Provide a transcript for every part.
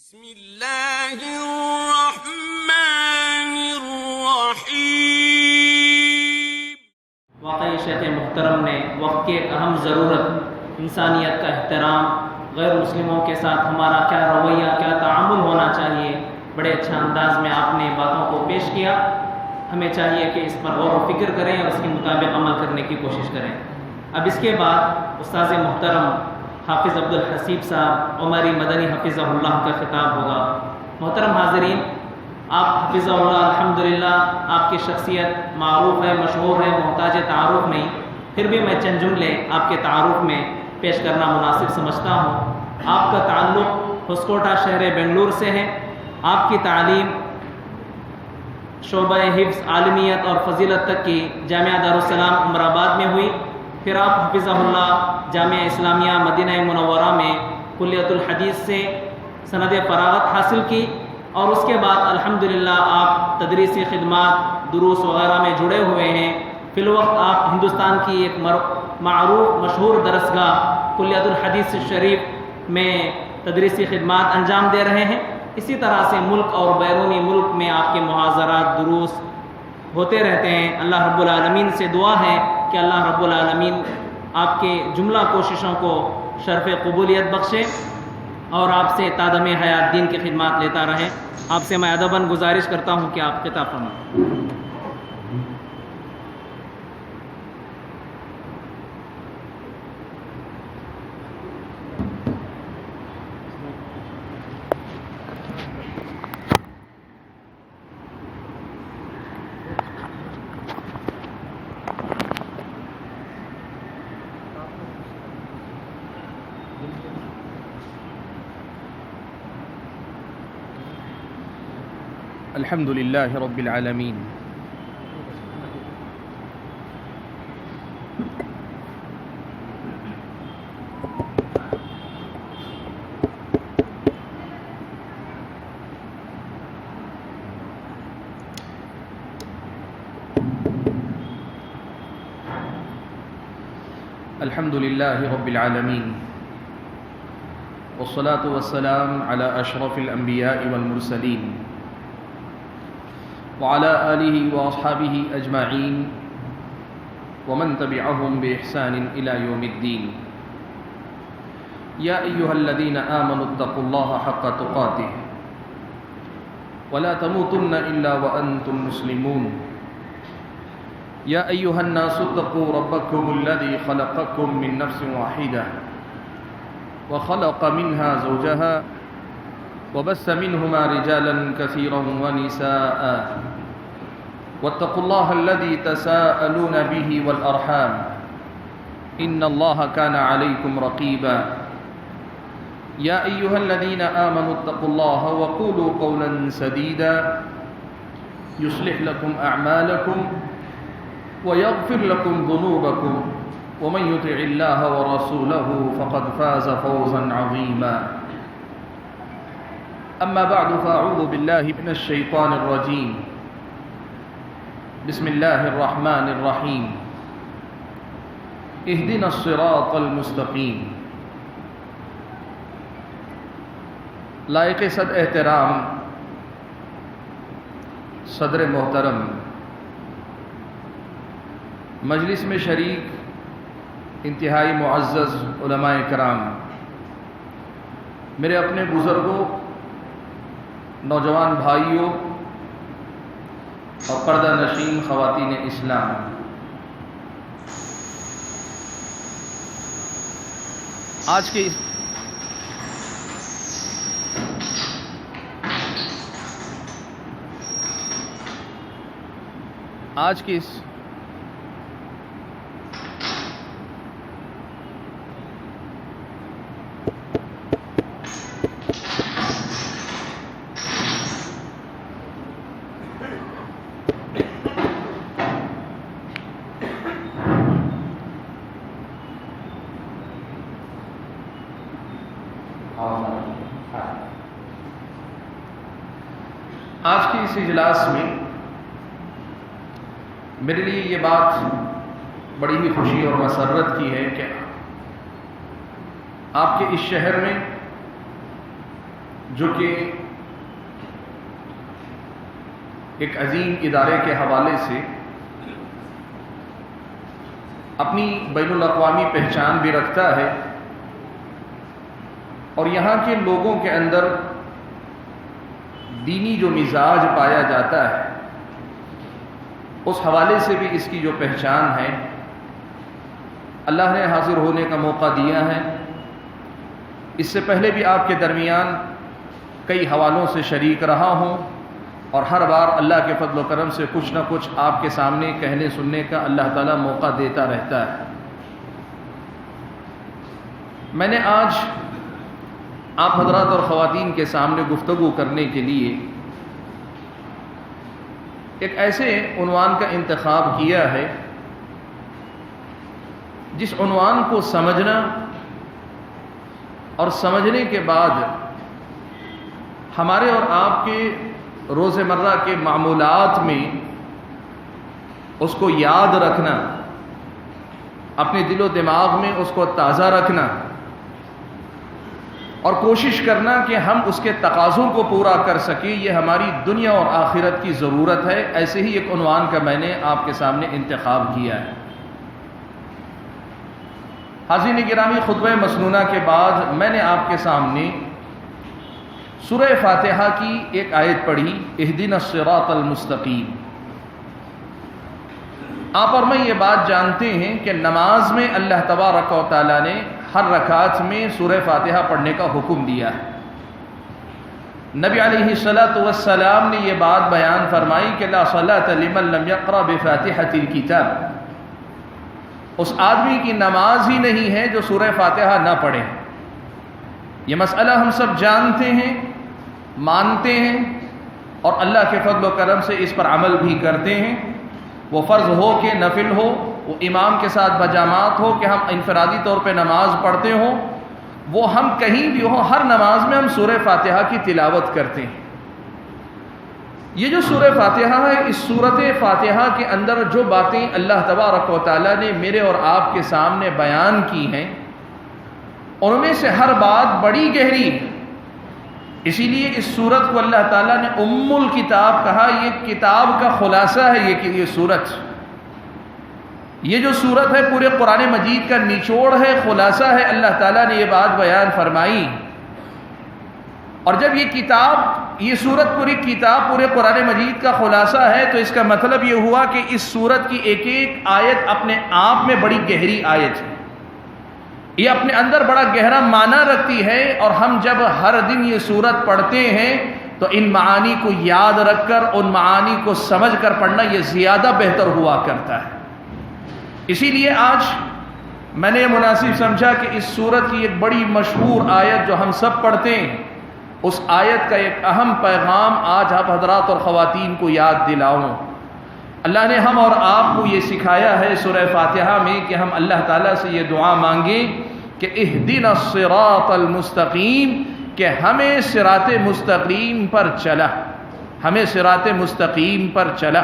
بسم اللہ الرحمن الرحیم۔ واقعی شیخ محترم نے وقت کی ایک اہم ضرورت انسانیت کا احترام، غیر مسلموں کے ساتھ ہمارا کیا رویہ، کیا تعامل ہونا چاہیے، بڑے اچھا انداز میں آپ نے باتوں کو پیش کیا۔ ہمیں چاہیے کہ اس پر غور و فکر کریں اور اس کے مطابق عمل کرنے کی کوشش کریں۔ اب اس کے بعد استاذ محترم حافظ عبدالحسیب صاحب عمری مدنی حفظہ اللہ کا خطاب ہوگا۔ محترم حاضرین، آپ حفظہ اللہ الحمدللہ آپ کی شخصیت معروف ہے، مشہور ہے، محتاج تعارف نہیں، پھر بھی میں چند جملے آپ کے تعارف میں پیش کرنا مناسب سمجھتا ہوں۔ آپ کا تعلق ہوسکوٹا شہر بنگلور سے ہے۔ آپ کی تعلیم شعبہ حفظ، عالمیت اور فضیلت تک کی جامعہ دارالسلام عمر آباد میں ہوئی۔ پھر آپ حفظہ اللہ جامعہ اسلامیہ مدینہ منورہ میں کلیۃ الحدیث سے سند فراغت حاصل کی، اور اس کے بعد الحمدللہ آپ تدریسی خدمات، دروس وغیرہ میں جڑے ہوئے ہیں۔ فی الوقت آپ ہندوستان کی ایک معروف مشہور درسگاہ کلیۃ الحدیث شریف میں تدریسی خدمات انجام دے رہے ہیں۔ اسی طرح سے ملک اور بیرونی ملک میں آپ کے محاضرات، دروس ہوتے رہتے ہیں۔ اللہ رب العالمین سے دعا ہے کہ اللہ رب العالمین آپ کے جملہ کوششوں کو شرف قبولیت بخشے اور آپ سے تادم حیات دین کی خدمات لیتا رہے۔ آپ سے میں ادباً گزارش کرتا ہوں کہ آپ خطاب فرمائیں۔ الحمد لله رب العالمين، الحمد لله رب العالمين، والصلاة والسلام على أشرف الأنبياء والمرسلين وعلى آله وأصحابه أجمعين ومن تبعهم بإحسان إلى يوم الدين۔ يا أيها الذين آمنوا اتقوا الله حق تقاته ولا تموتن إلا وأنتم مسلمون۔ يا أيها الناس اتقوا ربكم الذي خلقكم من نفس واحدة وخلق منها زوجها وبث منهما رجالا كثيرا ونساء واتقوا الله الذي تساءلون به والأرحام إن الله كان عليكم رقيبا۔ يا أيها الذين آمنوا اتقوا الله وقولوا قولا سديدا يصلح لكم أعمالكم ويغفر لكم ذنوبكم ومن يطع الله ورسوله فقد فاز فوزا عظيما۔ أما بعد فأعوذ بالله من الشيطان الرجيم، بسم الله الرحمن الرحيم، اهدنا الصراط المستقيم۔ لائق صد احترام صدر محترم، مجلس میں شریک انتہائی معزز علماء کرام، میرے اپنے بزرگوں، نوجوان بھائیوں اور پردہ نشین خواتین اسلام، آج کی اس اجلاس میں میرے لیے یہ بات بڑی ہی خوشی اور مسرت کی ہے کہ آپ کے اس شہر میں جو کہ ایک عظیم ادارے کے حوالے سے اپنی بین الاقوامی پہچان بھی رکھتا ہے اور یہاں کے لوگوں کے اندر دینی جو مزاج پایا جاتا ہے اس حوالے سے بھی اس کی جو پہچان ہے، اللہ نے حاضر ہونے کا موقع دیا ہے۔ اس سے پہلے بھی آپ کے درمیان کئی حوالوں سے شریک رہا ہوں اور ہر بار اللہ کے فضل و کرم سے کچھ نہ کچھ آپ کے سامنے کہنے سننے کا اللہ تعالیٰ موقع دیتا رہتا ہے۔ میں نے آج آپ حضرات اور خواتین کے سامنے گفتگو کرنے کے لیے ایک ایسے عنوان کا انتخاب کیا ہے جس عنوان کو سمجھنا اور سمجھنے کے بعد ہمارے اور آپ کے روزمرہ کے معمولات میں اس کو یاد رکھنا، اپنے دل و دماغ میں اس کو تازہ رکھنا اور کوشش کرنا کہ ہم اس کے تقاضوں کو پورا کر سکیں، یہ ہماری دنیا اور آخرت کی ضرورت ہے۔ ایسے ہی ایک عنوان کا میں نے آپ کے سامنے انتخاب کیا ہے۔ حاضرین گرامی، خطبہ مسنونہ کے بعد میں نے آپ کے سامنے سورہ فاتحہ کی ایک آیت پڑھی، اہدنا الصراط المستقیم۔ آپ اور میں یہ بات جانتے ہیں کہ نماز میں اللہ تبارک و تعالیٰ نے ہر رکعت میں سورہ فاتحہ پڑھنے کا حکم دیا ہے۔ نبی علیہ الصلاۃ والسلام نے یہ بات بیان فرمائی کہ لا صلاۃ لمن لم یقرأ بفاتحۃ الکتاب، اس آدمی کی نماز ہی نہیں ہے جو سورہ فاتحہ نہ پڑھے۔ یہ مسئلہ ہم سب جانتے ہیں، مانتے ہیں اور اللہ کے فضل و کرم سے اس پر عمل بھی کرتے ہیں، وہ فرض ہو کہ نفل ہو، وہ امام کے ساتھ بجامات ہو کہ ہم انفرادی طور پہ نماز پڑھتے ہوں، وہ ہم کہیں بھی ہوں، ہر نماز میں ہم سورہ فاتحہ کی تلاوت کرتے ہیں۔ یہ جو سورہ فاتحہ ہے، اس سورۃ فاتحہ کے اندر جو باتیں اللہ تبارک و تعالیٰ نے میرے اور آپ کے سامنے بیان کی ہیں، ان میں سے ہر بات بڑی گہری ہے۔ اسی لیے اس سورت کو اللہ تعالیٰ نے ام الکتاب کہا، یہ کتاب کا خلاصہ ہے یہ سورت۔ یہ جو سورت ہے پورے قرآن مجید کا نچوڑ ہے، خلاصہ ہے، اللہ تعالیٰ نے یہ بات بیان فرمائی۔ اور جب یہ سورت پوری کتاب پورے قرآن مجید کا خلاصہ ہے تو اس کا مطلب یہ ہوا کہ اس سورت کی ایک ایک آیت اپنے آپ میں بڑی گہری آیت ہے، یہ اپنے اندر بڑا گہرا معنی رکھتی ہے، اور ہم جب ہر دن یہ سورت پڑھتے ہیں تو ان معانی کو یاد رکھ کر، ان معانی کو سمجھ کر پڑھنا یہ زیادہ بہتر ہوا کرتا ہے۔ اسی لیے آج میں نے مناسب سمجھا کہ اس سورت کی ایک بڑی مشہور آیت جو ہم سب پڑھتے ہیں، اس آیت کا ایک اہم پیغام آج آپ حضرات اور خواتین کو یاد دلاؤں۔ اللہ نے ہم اور آپ کو یہ سکھایا ہے سورہ فاتحہ میں کہ ہم اللہ تعالیٰ سے یہ دعا مانگیں کہ اہدنا الصراط المستقیم، کہ ہمیں صراط مستقیم پر چلا، ہمیں صراط مستقیم پر چلا،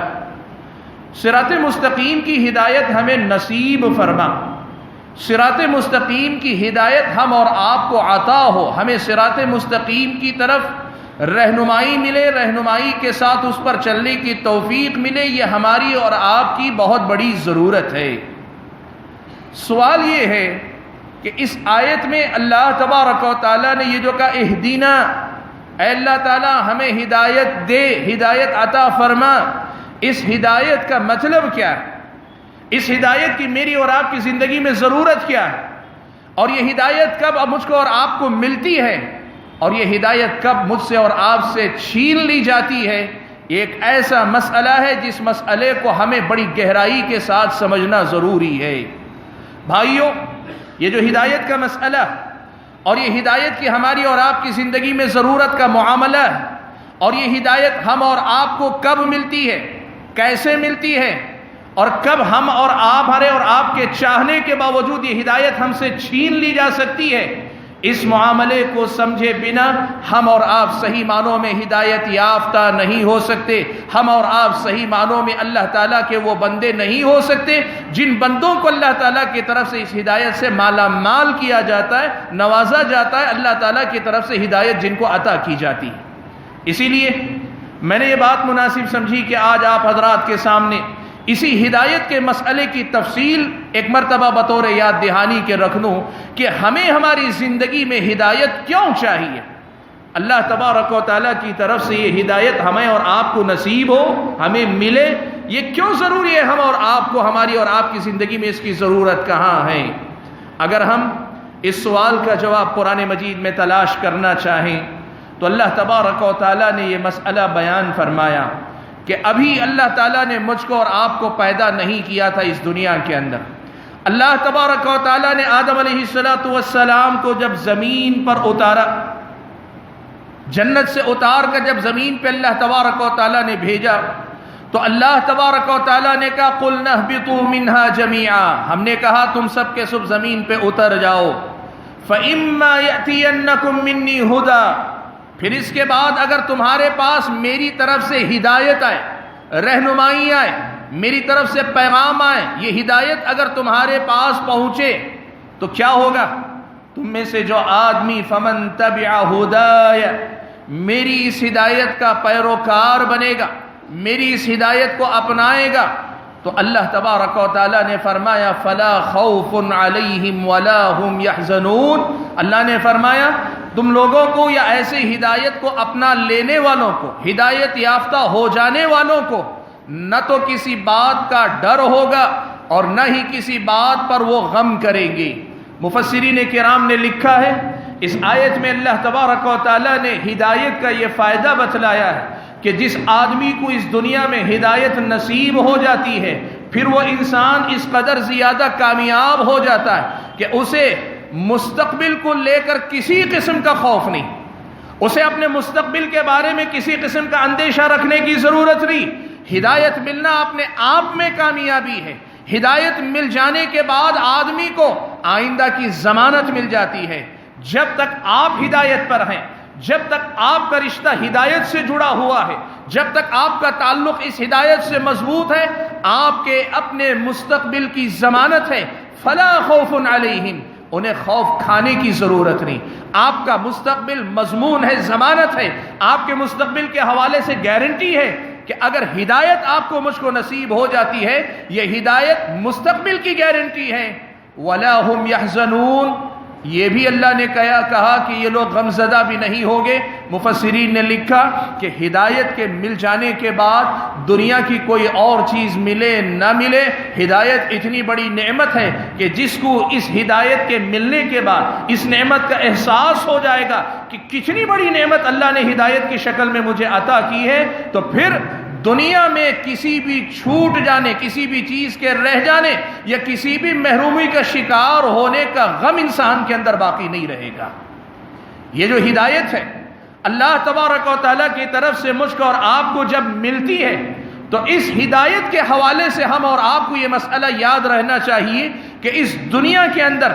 صراط مستقیم کی ہدایت ہمیں نصیب فرما، صراط مستقیم کی ہدایت ہم اور آپ کو عطا ہو، ہمیں صراط مستقیم کی طرف رہنمائی ملے، رہنمائی کے ساتھ اس پر چلنے کی توفیق ملے، یہ ہماری اور آپ کی بہت بڑی ضرورت ہے۔ سوال یہ ہے کہ اس آیت میں اللہ تبارک و تعالیٰ نے یہ جو کہا اہدینا، اے اللہ تعالیٰ ہمیں ہدایت دے، ہدایت عطا فرما، اس ہدایت کا مطلب کیا ہے؟ اس ہدایت کی میری اور آپ کی زندگی میں ضرورت کیا ہے؟ اور یہ ہدایت کب مجھ کو اور آپ کو ملتی ہے؟ اور یہ ہدایت کب مجھ سے اور آپ سے چھین لی جاتی ہے؟ یہ ایک ایسا مسئلہ ہے جس مسئلے کو ہمیں بڑی گہرائی کے ساتھ سمجھنا ضروری ہے۔ بھائیوں، یہ جو ہدایت کا مسئلہ اور یہ ہدایت کی ہماری اور آپ کی زندگی میں ضرورت کا معاملہ ہے، اور یہ ہدایت ہم اور آپ کو کب ملتی ہے، کیسے ملتی ہے، اور کب ہم اور آپ کے چاہنے کے باوجود یہ ہدایت ہم سے چھین لی جا سکتی ہے، اس معاملے کو سمجھے بنا ہم اور آپ صحیح معنوں میں ہدایت یافتہ نہیں ہو سکتے. ہم اور آپ صحیح معنوں میں اللہ تعالیٰ کے وہ بندے نہیں ہو سکتے جن بندوں کو اللہ تعالیٰ کی طرف سے اس ہدایت سے مالا مال کیا جاتا ہے, نوازا جاتا ہے, اللہ تعالیٰ کی طرف سے ہدایت جن کو عطا کی جاتی ہے. اسی لیے میں نے یہ بات مناسب سمجھی کہ آج آپ حضرات کے سامنے اسی ہدایت کے مسئلے کی تفصیل ایک مرتبہ بطور یاد دہانی کے رکھ لوں کہ ہمیں ہماری زندگی میں ہدایت کیوں چاہیے. اللہ تبارک و تعالیٰ کی طرف سے یہ ہدایت ہمیں اور آپ کو نصیب ہو, ہمیں ملے, یہ کیوں ضروری ہے ہم اور آپ کو, ہماری اور آپ کی زندگی میں اس کی ضرورت کہاں ہے. اگر ہم اس سوال کا جواب قرآن مجید میں تلاش کرنا چاہیں تو اللہ تبارک و تعالیٰ نے یہ مسئلہ بیان فرمایا کہ ابھی اللہ تعالیٰ نے مجھ کو اور آپ کو پیدا نہیں کیا تھا اس دنیا کے اندر. اللہ تبارک و تعالیٰ نے آدم علیہ السلام کو جب زمین پر اتارا, جنت سے اتار کر جب زمین پہ اللہ تبارک و تعالیٰ نے بھیجا تو اللہ تبارک و تعالیٰ نے کہا قُلْنَا اهْبِطُوا مِنْهَا جَمِيعًا, ہم نے کہا تم سب کے سب زمین پہ اتر جاؤ. فَإِمَّا يَأْتِيَنَّكُم مِّنِّي هُدًى, پھر اس کے بعد اگر تمہارے پاس میری طرف سے ہدایت آئے, رہنمائی آئے, میری طرف سے پیغام آئے, یہ ہدایت اگر تمہارے پاس پہنچے تو کیا ہوگا؟ تم میں سے جو آدمی فمن تبع ہدای, میری اس ہدایت کا پیروکار بنے گا, میری اس ہدایت کو اپنائے گا, تو اللہ تبارک و تعالیٰ نے فرمایا فلا خوف علیہم ولا هم يحزنون. اللہ نے فرمایا تم لوگوں کو یا ایسے ہدایت کو اپنا لینے والوں کو, ہدایت یافتہ ہو جانے والوں کو نہ تو کسی بات کا ڈر ہوگا اور نہ ہی کسی بات پر وہ غم کریں گے. مفسرین کرام نے لکھا ہے اس آیت میں اللہ تبارک و تعالیٰ نے ہدایت کا یہ فائدہ بتلایا ہے کہ جس آدمی کو اس دنیا میں ہدایت نصیب ہو جاتی ہے پھر وہ انسان اس قدر زیادہ کامیاب ہو جاتا ہے کہ اسے مستقبل کو لے کر کسی قسم کا خوف نہیں, اسے اپنے مستقبل کے بارے میں کسی قسم کا اندیشہ رکھنے کی ضرورت نہیں. ہدایت ملنا اپنے آپ میں کامیابی ہے. ہدایت مل جانے کے بعد آدمی کو آئندہ کی ضمانت مل جاتی ہے. جب تک آپ ہدایت پر ہیں, جب تک آپ کا رشتہ ہدایت سے جڑا ہوا ہے, جب تک آپ کا تعلق اس ہدایت سے مضبوط ہے, آپ کے اپنے مستقبل کی ضمانت ہے. فلا خوف علیہم, انہیں خوف کھانے کی ضرورت نہیں. آپ کا مستقبل مضمون ہے, ضمانت ہے, آپ کے مستقبل کے حوالے سے گارنٹی ہے کہ اگر ہدایت آپ کو مجھ کو نصیب ہو جاتی ہے, یہ ہدایت مستقبل کی گارنٹی ہے. ولا هم يحزنون, یہ بھی اللہ نے کہا کہ یہ لوگ غمزدہ بھی نہیں ہوگے. مفسرین نے لکھا کہ ہدایت کے مل جانے کے بعد دنیا کی کوئی اور چیز ملے نہ ملے, ہدایت اتنی بڑی نعمت ہے کہ جس کو اس ہدایت کے ملنے کے بعد اس نعمت کا احساس ہو جائے گا کہ کتنی بڑی نعمت اللہ نے ہدایت کی شکل میں مجھے عطا کی ہے, تو پھر دنیا میں کسی بھی چھوٹ جانے, کسی بھی چیز کے رہ جانے یا کسی بھی محرومی کا شکار ہونے کا غم انسان کے اندر باقی نہیں رہے گا. یہ جو ہدایت ہے اللہ تبارک و تعالیٰ کی طرف سے مجھ کو اور آپ کو جب ملتی ہے تو اس ہدایت کے حوالے سے ہم اور آپ کو یہ مسئلہ یاد رہنا چاہیے کہ اس دنیا کے اندر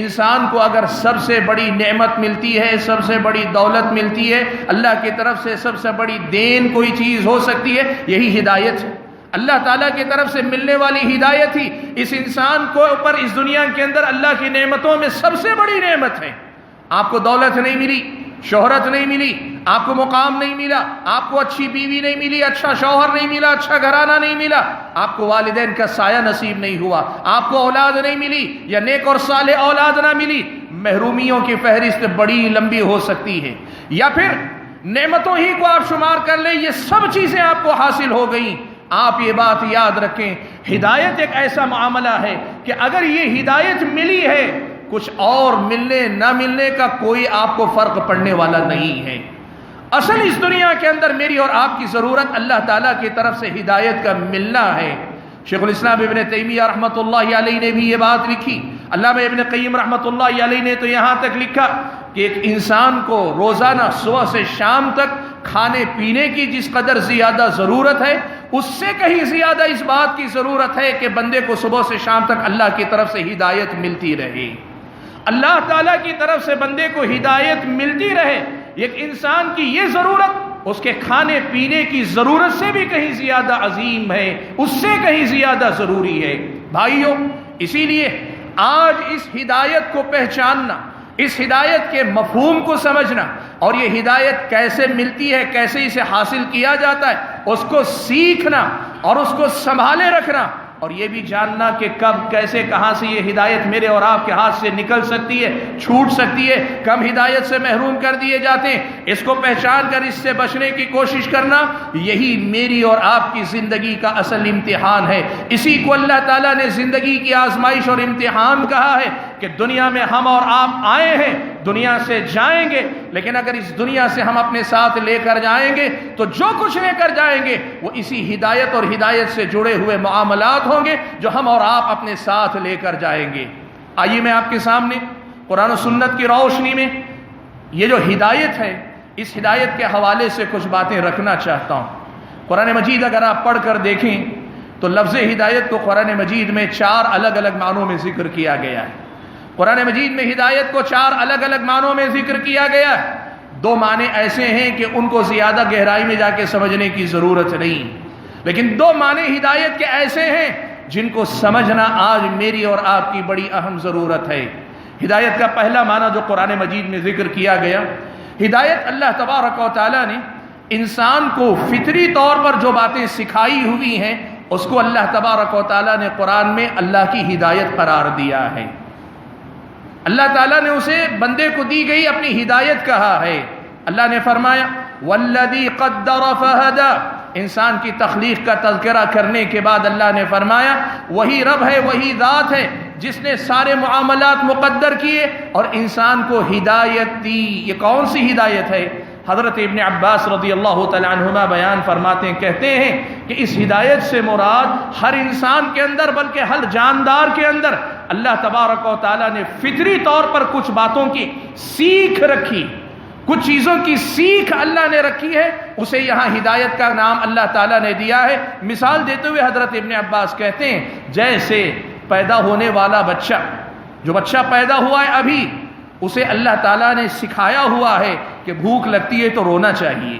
انسان کو اگر سب سے بڑی نعمت ملتی ہے, سب سے بڑی دولت ملتی ہے, اللہ کی طرف سے سب سے بڑی دین کوئی چیز ہو سکتی ہے, یہی ہدایت ہے. اللہ تعالیٰ کی طرف سے ملنے والی ہدایت ہی اس انسان کو اوپر اس دنیا کے اندر اللہ کی نعمتوں میں سب سے بڑی نعمت ہے. آپ کو دولت نہیں ملی, شہرت نہیں ملی, آپ کو مقام نہیں ملا, آپ کو اچھی بیوی نہیں ملی, اچھا شوہر نہیں ملا, اچھا گھرانہ نہیں ملا, آپ کو والدین کا سایہ نصیب نہیں ہوا, آپ کو اولاد نہیں ملی یا نیک اور صالح اولاد نہ ملی, محرومیوں کی فہرست بڑی لمبی ہو سکتی ہے. یا پھر نعمتوں ہی کو آپ شمار کر لیں, یہ سب چیزیں آپ کو حاصل ہو گئیں. آپ یہ بات یاد رکھیں, ہدایت ایک ایسا معاملہ ہے کہ اگر یہ ہدایت ملی ہے, کچھ اور ملنے نہ ملنے کا کوئی آپ کو فرق پڑنے والا نہیں ہے. اصل اس دنیا کے اندر میری اور آپ کی ضرورت اللہ تعالیٰ کی طرف سے ہدایت کا ملنا ہے. شیخ الاسلام ابن تیمیہ رحمۃ اللہ علیہ نے بھی یہ بات لکھی. علامہ ابن قیم رحمۃ اللہ علیہ نے تو یہاں تک لکھا کہ ایک انسان کو روزانہ صبح سے شام تک کھانے پینے کی جس قدر زیادہ ضرورت ہے, اس سے کہیں زیادہ اس بات کی ضرورت ہے کہ بندے کو صبح سے شام تک اللہ کی طرف سے ہدایت ملتی رہے. اللہ تعالیٰ کی طرف سے بندے کو ہدایت ملتی رہے، ایک انسان کی یہ ضرورت اس کے کھانے پینے کی ضرورت سے بھی کہیں زیادہ عظیم ہے، اس سے کہیں زیادہ ضروری ہے۔ بھائیو، اسی لیے آج اس ہدایت کو پہچاننا، اس ہدایت کے مفہوم کو سمجھنا، اور یہ ہدایت کیسے ملتی ہے، کیسے اسے حاصل کیا جاتا ہے، اس کو سیکھنا اور اس کو سنبھالے رکھنا، اور یہ بھی جاننا کہ کب کیسے کہاں سے یہ ہدایت میرے اور آپ کے ہاتھ سے نکل سکتی ہے، چھوٹ سکتی ہے، کب ہدایت سے محروم کر دیے جاتے ہیں، اس کو پہچان کر اس سے بچنے کی کوشش کرنا، یہی میری اور آپ کی زندگی کا اصل امتحان ہے۔ اسی کو اللہ تعالیٰ نے زندگی کی آزمائش اور امتحان کہا ہے کہ دنیا میں ہم اور آپ آئے ہیں، دنیا سے جائیں گے، لیکن اگر اس دنیا سے ہم اپنے ساتھ لے کر جائیں گے تو جو کچھ لے کر جائیں گے وہ اسی ہدایت اور ہدایت سے جڑے ہوئے معاملات ہوں گے جو ہم اور آپ اپنے ساتھ لے کر جائیں گے۔ آئیے میں آپ کے سامنے قرآن و سنت کی روشنی میں یہ جو ہدایت ہے، اس ہدایت کے حوالے سے کچھ باتیں رکھنا چاہتا ہوں۔ قرآن مجید اگر آپ پڑھ کر دیکھیں تو لفظ ہدایت کو قرآن مجید میں 4 الگ الگ معنوں میں ذکر کیا گیا ہے۔ قرآن مجید میں ہدایت کو 4 الگ الگ معنوں میں ذکر کیا گیا ہے۔ 2 معنی ایسے ہیں کہ ان کو زیادہ گہرائی میں جا کے سمجھنے کی ضرورت نہیں، لیکن 2 معنی ہدایت کے ایسے ہیں جن کو سمجھنا آج میری اور آپ کی بڑی اہم ضرورت ہے۔ ہدایت کا پہلا معنی جو قرآن مجید میں ذکر کیا گیا، ہدایت اللہ تبارک و تعالیٰ نے انسان کو فطری طور پر جو باتیں سکھائی ہوئی ہیں اس کو اللہ تبارک و تعالیٰ نے قرآن میں اللہ کی ہدایت قرار دیا ہے۔ اللہ تعالیٰ نے اسے بندے کو دی گئی اپنی ہدایت کہا ہے۔ اللہ نے فرمایا والذی قدر فہدی، انسان کی تخلیق کا تذکرہ کرنے کے بعد اللہ نے فرمایا وہی رب ہے، وہی ذات ہے جس نے سارے معاملات مقدر کیے اور انسان کو ہدایت دی۔ یہ کون سی ہدایت ہے؟ حضرت ابن عباس رضی اللہ تعالی عنہما بیان فرماتے ہیں، کہتے ہیں کہ اس ہدایت سے مراد ہر انسان کے اندر بلکہ ہر جاندار کے اندر اللہ تبارک و تعالیٰ نے فطری طور پر کچھ باتوں کی سیکھ رکھی، کچھ چیزوں کی سیکھ اللہ نے رکھی ہے، اسے یہاں ہدایت کا نام اللہ تعالیٰ نے دیا ہے۔ مثال دیتے ہوئے حضرت ابن عباس کہتے ہیں جیسے پیدا ہونے والا بچہ، جو بچہ پیدا ہوا ہے ابھی، اسے اللہ تعالیٰ نے سکھایا ہوا ہے کہ بھوک لگتی ہے تو رونا چاہیے،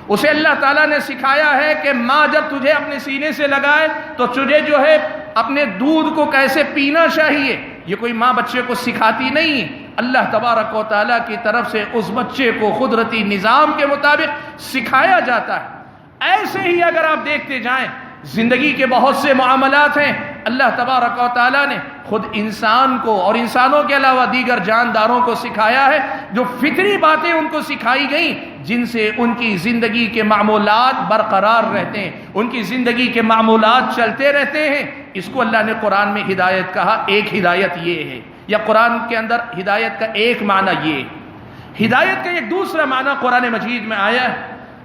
اسے اللہ تعالیٰ نے سکھایا ہے کہ ماں جب تجھے اپنے سینے سے لگائے تو تجھے جو ہے اپنے دودھ کو کیسے پینا چاہیے۔ یہ کوئی ماں بچے کو سکھاتی نہیں، اللہ تبارک و تعالیٰ کی طرف سے اس بچے کو قدرتی نظام کے مطابق سکھایا جاتا ہے۔ ایسے ہی اگر آپ دیکھتے جائیں زندگی کے بہت سے معاملات ہیں، اللہ تبارک و تعالیٰ نے خود انسان کو اور انسانوں کے علاوہ دیگر جانداروں کو سکھایا ہے، جو فطری باتیں ان کو سکھائی گئیں جن سے ان کی زندگی کے معمولات برقرار رہتے ہیں، ان کی زندگی کے معمولات چلتے رہتے ہیں۔ اس کو اللہ نے قرآن میں ہدایت کہا۔ ایک ہدایت یہ ہے، یا قرآن کے اندر ہدایت کا ایک معنی یہ ہے۔ ہدایت کا ایک دوسرا معنی قرآن مجید میں آیا ہے،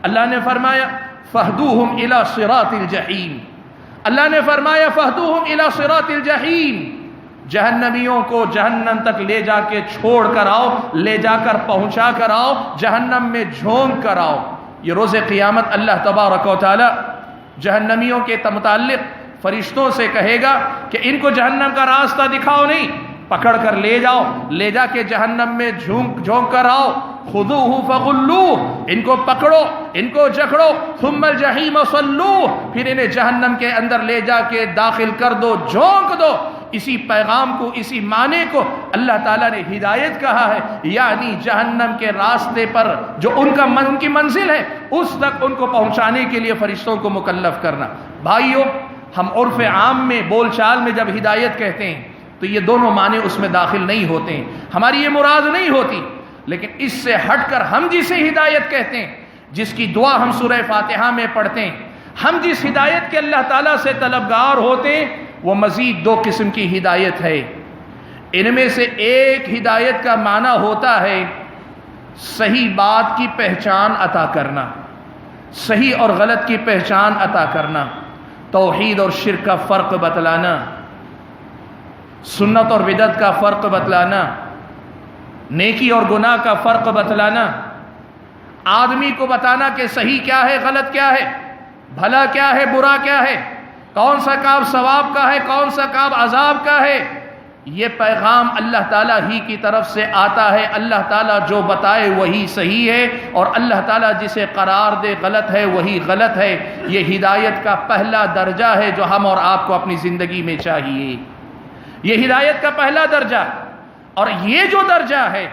اللہ نے فرمایا فَاهْدُوهُمْ إِلَى صِرَاطِ الْجَحِيمِ، اللہ نے فرمایا فَاهْدُوهُمْ إِلَى صِرَاطِ الْجَحِيمِ، جہنمیوں کو جہنم تک لے جا کے چھوڑ کر آؤ، لے جا کر پہنچا کر آؤ، جہنم میں جھونک کر آؤ۔ یہ روز قیامت اللہ تبارک و تعالی جہنمیوں کے متعلق فرشتوں سے کہے گا کہ ان کو جہنم کا راستہ دکھاؤ نہیں، پکڑ کر لے جاؤ، لے جا کے جہنم میں جھونک کر آؤ۔ خذوہ فغلوہ، ان کو پکڑو، ان کو جکڑو، ثم الجحیم صلوہ، پھر انہیں جہنم کے اندر لے جا کے داخل کر دو، جھونک دو۔ اسی پیغام کو، اسی معنی کو اللہ تعالیٰ نے ہدایت کہا ہے، یعنی جہنم کے راستے پر جو ان کی منزل ہے اس تک ان کو پہنچانے کے لیے فرشتوں کو مکلف کرنا۔ بھائیو، ہم عرف عام میں بول چال میں جب ہدایت کہتے ہیں تو یہ دونوں معنی اس میں داخل نہیں ہوتے ہیں، ہماری یہ مراد نہیں ہوتی، لیکن اس سے ہٹ کر ہم جسے ہدایت کہتے ہیں، جس کی دعا ہم سورہ فاتحہ میں پڑھتے ہیں، ہم جس ہدایت کے اللہ تعالیٰ سے طلبگار ہوتے ہیں، وہ مزید 2 قسم کی ہدایت ہے۔ ان میں سے ایک ہدایت کا معنی ہوتا ہے صحیح بات کی پہچان عطا کرنا، صحیح اور غلط کی پہچان عطا کرنا، توحید اور شرک کا فرق بتلانا، سنت اور بدعت کا فرق بتلانا، نیکی اور گناہ کا فرق بتلانا، آدمی کو بتانا کہ صحیح کیا ہے، غلط کیا ہے، بھلا کیا ہے، برا کیا ہے، کون سا کام ثواب کا ہے، کون سا کام عذاب کا ہے۔ یہ پیغام اللہ تعالیٰ ہی کی طرف سے آتا ہے، اللہ تعالیٰ جو بتائے وہی صحیح ہے، اور اللہ تعالیٰ جسے قرار دے غلط ہے وہی غلط ہے۔ یہ ہدایت کا پہلا درجہ ہے جو ہم اور آپ کو اپنی زندگی میں چاہیے، یہ ہدایت کا پہلا درجہ۔ اور یہ جو درجہ ہے،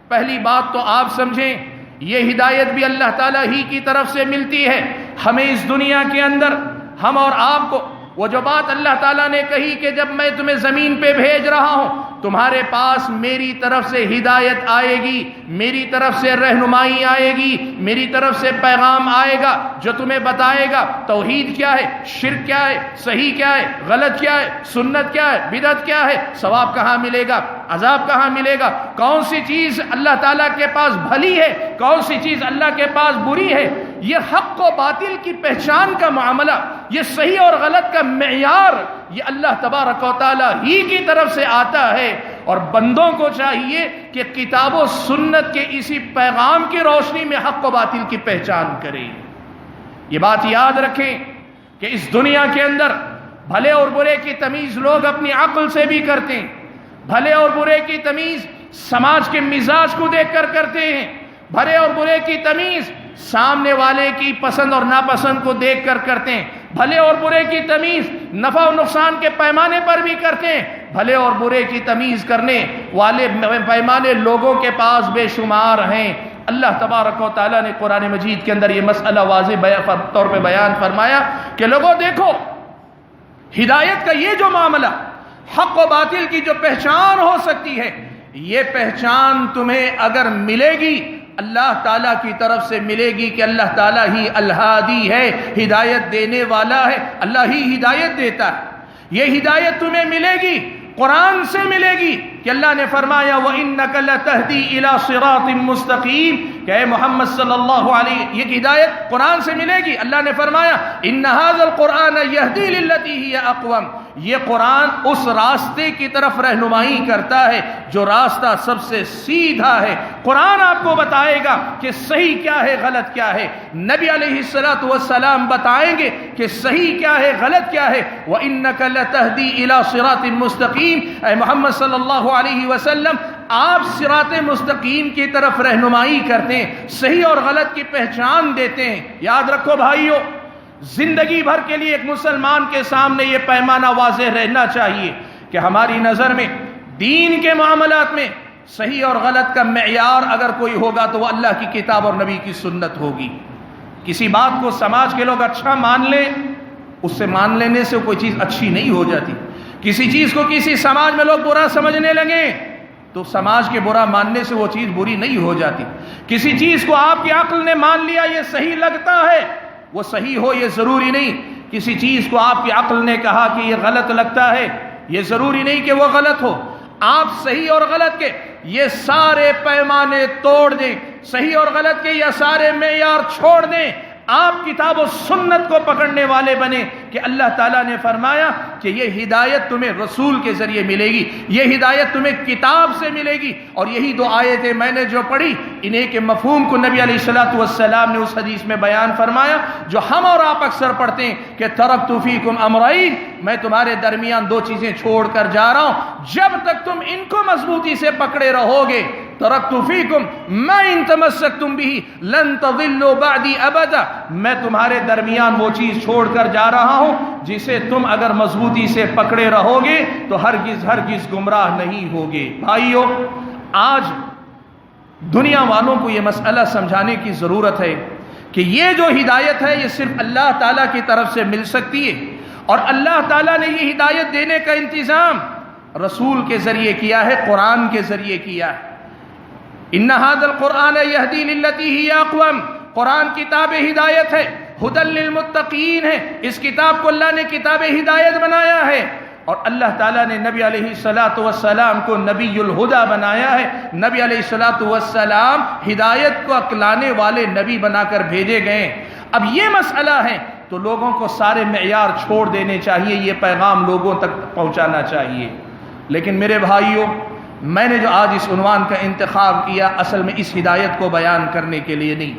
پہلی بات تو آپ سمجھیں، یہ ہدایت بھی اللہ تعالیٰ ہی کی طرف سے ملتی ہے۔ ہمیں اس دنیا کے اندر، ہم اور آپ کو، وہ جو بات اللہ تعالیٰ نے کہی کہ جب میں تمہیں زمین پہ بھیج رہا ہوں تمہارے پاس میری طرف سے ہدایت آئے گی، میری طرف سے رہنمائی آئے گی، میری طرف سے پیغام آئے گا جو تمہیں بتائے گا توحید کیا ہے، شرک کیا ہے، صحیح کیا ہے، غلط کیا ہے، سنت کیا ہے، بدعت کیا ہے، ثواب کہاں ملے گا، عذاب کہاں ملے گا، کون سی چیز اللہ تعالیٰ کے پاس بھلی ہے، کون سی چیز اللہ کے پاس بری ہے۔ یہ حق و باطل کی پہچان کا معاملہ، یہ صحیح اور غلط کا معیار، یہ اللہ تبارک و تعالیٰ ہی کی طرف سے آتا ہے، اور بندوں کو چاہیے کہ کتاب و سنت کے اسی پیغام کی روشنی میں حق و باطل کی پہچان کریں۔ یہ بات یاد رکھیں کہ اس دنیا کے اندر بھلے اور برے کی تمیز لوگ اپنی عقل سے بھی کرتے ہیں، بھلے اور برے کی تمیز سماج کے مزاج کو دیکھ کر کرتے ہیں، بھلے اور برے کی تمیز سامنے والے کی پسند اور ناپسند کو دیکھ کر کرتے ہیں، بھلے اور برے کی تمیز نفع و نقصان کے پیمانے پر بھی کرتے ہیں، بھلے اور برے کی تمیز کرنے والے پیمانے لوگوں کے پاس بے شمار ہیں۔ اللہ تبارک و تعالیٰ نے قرآن مجید کے اندر یہ مسئلہ واضح طور پہ بیان فرمایا کہ لوگوں دیکھو، ہدایت کا یہ جو معاملہ، حق و باطل کی جو پہچان ہو سکتی ہے، یہ پہچان تمہیں اگر ملے گی اللہ تعالیٰ کی طرف سے ملے گی کہ اللہ تعالیٰ ہی الہادی ہے، ہدایت دینے والا ہے، اللہ ہی ہدایت دیتا ہے۔ یہ ہدایت تمہیں ملے گی، قرآن سے ملے گی کہ اللہ نے فرمایا وَإِنَّكَ لَتَهْدِي إِلَى صِرَاطٍ مُسْتَقِيمٍ کہ اے محمد صلی اللہ علیہ، یہ ہدایت قرآن سے ملے گی۔ اللہ نے فرمایا إِنَّ هَذَا الْقُرْآنَ يَهْدِي لِلَّتِي هِيَ أَقْوَمُ، یہ قرآن اس راستے کی طرف رہنمائی کرتا ہے جو راستہ سب سے سیدھا ہے۔ قرآن آپ کو بتائے گا کہ صحیح کیا ہے، غلط کیا ہے، نبی علیہ الصلوۃ والسلام بتائیں گے کہ صحیح کیا ہے، غلط کیا ہے۔ وَإِنَّكَ لَتَهْدِي إِلَى صِرَاطٍ مُسْتَقِيمٍ، اے محمد صلی اللہ علیہ وسلم آپ صراط مستقیم کی طرف رہنمائی کرتے ہیں، صحیح اور غلط کی پہچان دیتے ہیں۔ یاد رکھو بھائیو، زندگی بھر کے لیے ایک مسلمان کے سامنے یہ پیمانہ واضح رہنا چاہیے کہ ہماری نظر میں دین کے معاملات میں صحیح اور غلط کا معیار اگر کوئی ہوگا تو وہ اللہ کی کتاب اور نبی کی سنت ہوگی۔ کسی بات کو سماج کے لوگ اچھا مان لیں، اس سے مان لینے سے کوئی چیز اچھی نہیں ہو جاتی۔ کسی چیز کو کسی سماج میں لوگ برا سمجھنے لگیں تو سماج کے برا ماننے سے وہ چیز بری نہیں ہو جاتی۔ کسی چیز کو آپ کی عقل نے مان لیا یہ صحیح لگتا ہے، وہ صحیح ہو یہ ضروری نہیں۔ کسی چیز کو آپ کی عقل نے کہا کہ یہ غلط لگتا ہے، یہ ضروری نہیں کہ وہ غلط ہو۔ آپ صحیح اور غلط کے یہ سارے پیمانے توڑ دیں، صحیح اور غلط کے یہ سارے معیار چھوڑ دیں، آپ کتاب و سنت کو پکڑنے والے بنے کہ اللہ تعالیٰ نے فرمایا کہ یہ ہدایت تمہیں رسول کے ذریعے ملے گی، یہ ہدایت تمہیں کتاب سے ملے گی۔ اور یہی دو آیتیں میں نے جو پڑھی، انہیں کے مفہوم کو نبی علیہ الصلوۃ والسلام نے اس حدیث میں بیان فرمایا جو ہم اور آپ اکثر پڑھتے ہیں کہ ترکت فیکم امرین، میں تمہارے درمیان دو چیزیں چھوڑ کر جا رہا ہوں، جب تک تم ان کو مضبوطی سے پکڑے رہو گے، ترکت فیکم ما ان تمسکتم بہ لن تضلوا بعدی ابدا، میں تمہارے درمیان وہ چیز چھوڑ کر جا رہا ہوں جسے تم اگر مضبوطی سے پکڑے رہو گے تو ہرگز ہرگز گمراہ نہیں ہوگے۔ بھائیو، آج دنیا والوں کو یہ مسئلہ سمجھانے کی ضرورت ہے کہ یہ جو ہدایت ہے یہ صرف اللہ تعالیٰ کی طرف سے مل سکتی ہے، اور اللہ تعالیٰ نے یہ ہدایت دینے کا انتظام رسول کے ذریعے کیا ہے، قرآن کے ذریعے کیا ہے۔ ان ھذا القرآن یہدی للتی ہی اقوم، قرآن کتاب ہدایت ہے، ھدی للمتقین ہے، اس کتاب کو اللہ نے کتاب ہدایت بنایا ہے، اور اللہ تعالیٰ نے نبی علیہ الصلوۃ والسلام کو نبی الہدیٰ بنایا ہے۔ نبی علیہ الصلوۃ والسلام ہدایت کو اکلانے والے نبی بنا کر بھیجے گئے۔ اب یہ مسئلہ ہے تو لوگوں کو سارے معیار چھوڑ دینے چاہیے، یہ پیغام لوگوں تک پہنچانا چاہیے۔ لیکن میرے بھائیوں، میں نے جو آج اس عنوان کا انتخاب کیا اصل میں اس ہدایت کو بیان کرنے کے لیے نہیں،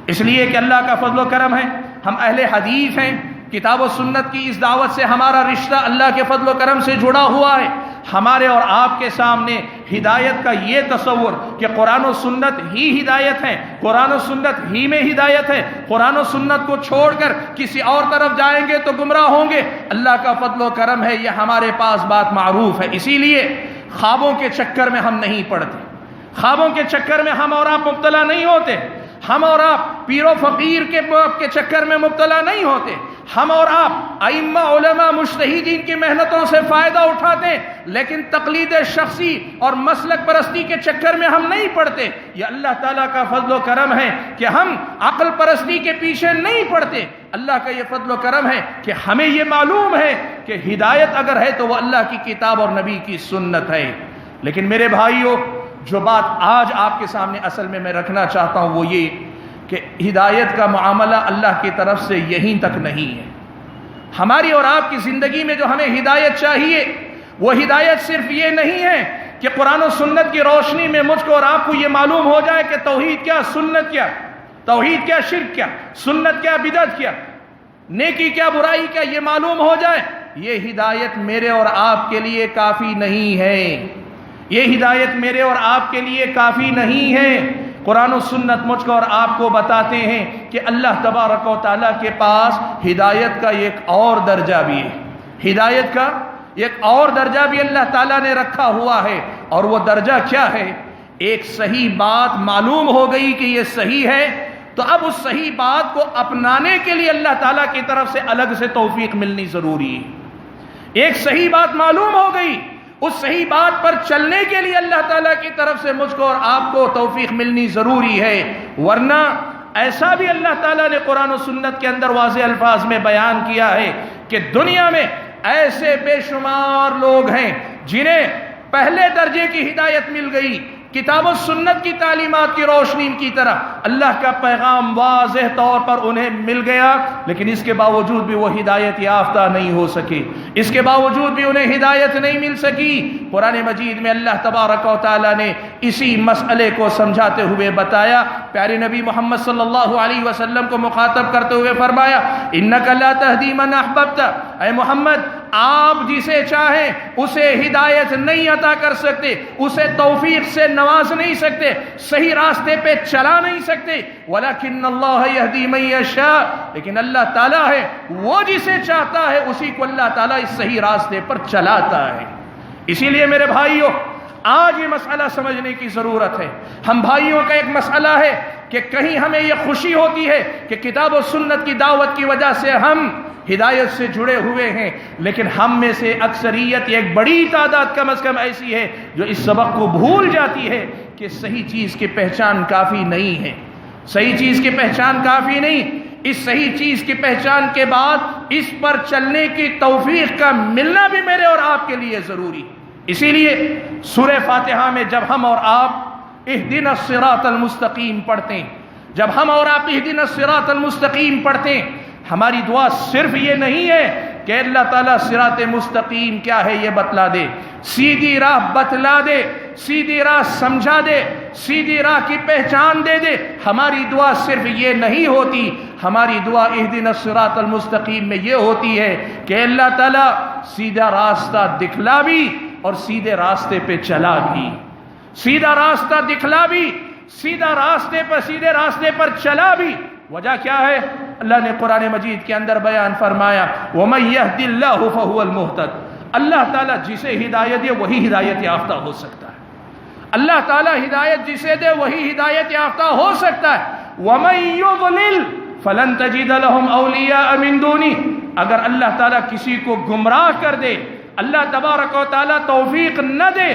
اس لیے کہ اللہ کا فضل و کرم ہے، ہم اہل حدیث ہیں، کتاب و سنت کی اس دعوت سے ہمارا رشتہ اللہ کے فضل و کرم سے جڑا ہوا ہے۔ ہمارے اور آپ کے سامنے ہدایت کا یہ تصور کہ قرآن و سنت ہی ہدایت ہے، قرآن و سنت ہی میں ہدایت ہے، قرآن و سنت کو چھوڑ کر کسی اور طرف جائیں گے تو گمراہ ہوں گے، اللہ کا فضل و کرم ہے، یہ ہمارے پاس بات معروف ہے۔ اسی لیے خوابوں کے چکر میں ہم نہیں پڑتے، خوابوں کے چکر میں ہم اور آپ مبتلا نہیں ہوتے، ہم اور آپ پیر و فقیر کے چکر میں مبتلا نہیں ہوتے، ہم اور آپ ائمہ علماء مجتہدین کی محنتوں سے فائدہ اٹھاتے ہیں، لیکن تقلید شخصی اور مسلک پرستی کے چکر میں ہم نہیں پڑتے۔ یہ اللہ تعالیٰ کا فضل و کرم ہے کہ ہم عقل پرستی کے پیچھے نہیں پڑتے۔ اللہ کا یہ فضل و کرم ہے کہ ہمیں یہ معلوم ہے کہ ہدایت اگر ہے تو وہ اللہ کی کتاب اور نبی کی سنت ہے۔ لیکن میرے بھائیوں، جو بات آج آپ کے سامنے اصل میں رکھنا چاہتا ہوں وہ یہ کہ ہدایت کا معاملہ اللہ کی طرف سے یہیں تک نہیں ہے۔ ہماری اور آپ کی زندگی میں جو ہمیں ہدایت چاہیے وہ ہدایت صرف یہ نہیں ہے کہ قرآن و سنت کی روشنی میں مجھ کو اور آپ کو یہ معلوم ہو جائے کہ توحید کیا، سنت کیا، توحید کیا، شرک کیا، سنت کیا، بدعت کیا، نیکی کیا، برائی کیا، یہ معلوم ہو جائے۔ یہ ہدایت میرے اور آپ کے لیے کافی نہیں ہے، یہ ہدایت میرے اور آپ کے لیے کافی نہیں ہے۔ قرآن و سنت مجھ کو اور آپ کو بتاتے ہیں کہ اللہ تبارک و تعالیٰ کے پاس ہدایت کا ایک اور درجہ بھی ہے، ہدایت کا ایک اور درجہ بھی اللہ تعالیٰ نے رکھا ہوا ہے، اور وہ درجہ کیا ہے؟ ایک صحیح بات معلوم ہو گئی کہ یہ صحیح ہے تو اب اس صحیح بات کو اپنانے کے لیے اللہ تعالیٰ کی طرف سے الگ سے توفیق ملنی ضروری ہے۔ ایک صحیح بات معلوم ہو گئی، اس صحیح بات پر چلنے کے لیے اللہ تعالیٰ کی طرف سے مجھ کو اور آپ کو توفیق ملنی ضروری ہے، ورنہ ایسا بھی اللہ تعالیٰ نے قرآن و سنت کے اندر واضح الفاظ میں بیان کیا ہے کہ دنیا میں ایسے بے شمار لوگ ہیں جنہیں پہلے درجے کی ہدایت مل گئی، کتاب و سنت کی تعلیمات کی روشنی کی طرح اللہ کا پیغام واضح طور پر انہیں مل گیا، لیکن اس کے باوجود بھی وہ ہدایت یافتہ نہیں ہو سکے، اس کے باوجود بھی انہیں ہدایت نہیں مل سکی۔ قرآن مجید میں اللہ تبارک و تعالیٰ نے اسی مسئلے کو سمجھاتے ہوئے بتایا، پیارے نبی محمد صلی اللہ علیہ وسلم کو مخاطب کرتے ہوئے فرمایا، اِنَّكَ لَا تَهْدِي مَنْ أَحْبَبْتَ، اے محمد آپ جسے چاہیں اسے ہدایت نہیں عطا کر سکتے، اسے توفیق سے نواز نہیں سکتے، صحیح راستے پہ چلا نہیں سکتے، وَلَكِنَّ اللَّهَ يَهْدِي مَن يَشَاءُ، لیکن اللہ تعالیٰ ہے وہ جسے چاہتا ہے اسی کو اللہ تعالیٰ اس صحیح راستے پر چلاتا ہے۔ اسی لیے میرے بھائیوں، آج یہ مسئلہ سمجھنے کی ضرورت ہے۔ ہم بھائیوں کا ایک مسئلہ ہے کہ کہیں ہمیں یہ خوشی ہوتی ہے کہ کتاب و سنت کی دعوت کی وجہ سے ہم ہدایت سے جڑے ہوئے ہیں، لیکن ہم میں سے اکثریت ایک بڑی تعداد کم از کم ایسی ہے جو اس سبق کو بھول جاتی ہے کہ صحیح چیز کی پہچان کافی نہیں ہے، صحیح چیز کی پہچان کافی نہیں، اس صحیح چیز کی پہچان کے بعد اس پر چلنے کی توفیق کا ملنا بھی میرے اور آپ کے لیے ضروری ہے۔ اسی لیے سورہ فاتحہ میں جب ہم اور آپ اہدنا الصراط المستقیم پڑھتے ہیں، جب ہم اور آپ اہدنا الصراط المستقیم پڑھتے ہیں، ہماری دعا صرف یہ نہیں ہے کہ اللہ تعالیٰ صراط مستقیم کیا ہے یہ بتلا دے، سیدھی راہ بتلا دے، سیدھی راہ سمجھا دے، سیدھی راہ کی پہچان دے دے۔ ہماری دعا صرف یہ نہیں ہوتی، ہماری دعا اہدنا الصراط المستقیم میں یہ ہوتی ہے کہ اللہ تعالیٰ سیدھا راستہ دکھلا بھی اور سیدھے راستے پہ چلا بھی، سیدھا راستہ دکھلا بھی، سیدھے راستے پر چلا بھی۔ وجہ کیا ہے؟ اللہ نے قرآن مجید کے اندر بیان فرمایا، وَمَن يَهْدِ اللَّهُ فَهُوَ الْمُهْتَدِ، اللہ تعالیٰ جسے ہدایت دے وہی ہدایت یافتہ ہو سکتا ہے، اللہ تعالیٰ ہدایت جسے دے وہی ہدایت یافتہ ہو سکتا ہے۔ وَمَن يُضْلِلْ فَلَن تَجِدَ لَهُمْ أَوْلِيَاءَ مِن دُونِهِ، اگر اللہ تعالیٰ کسی کو گمراہ کر دے، اللہ تبارک و تعالیٰ توفیق نہ دے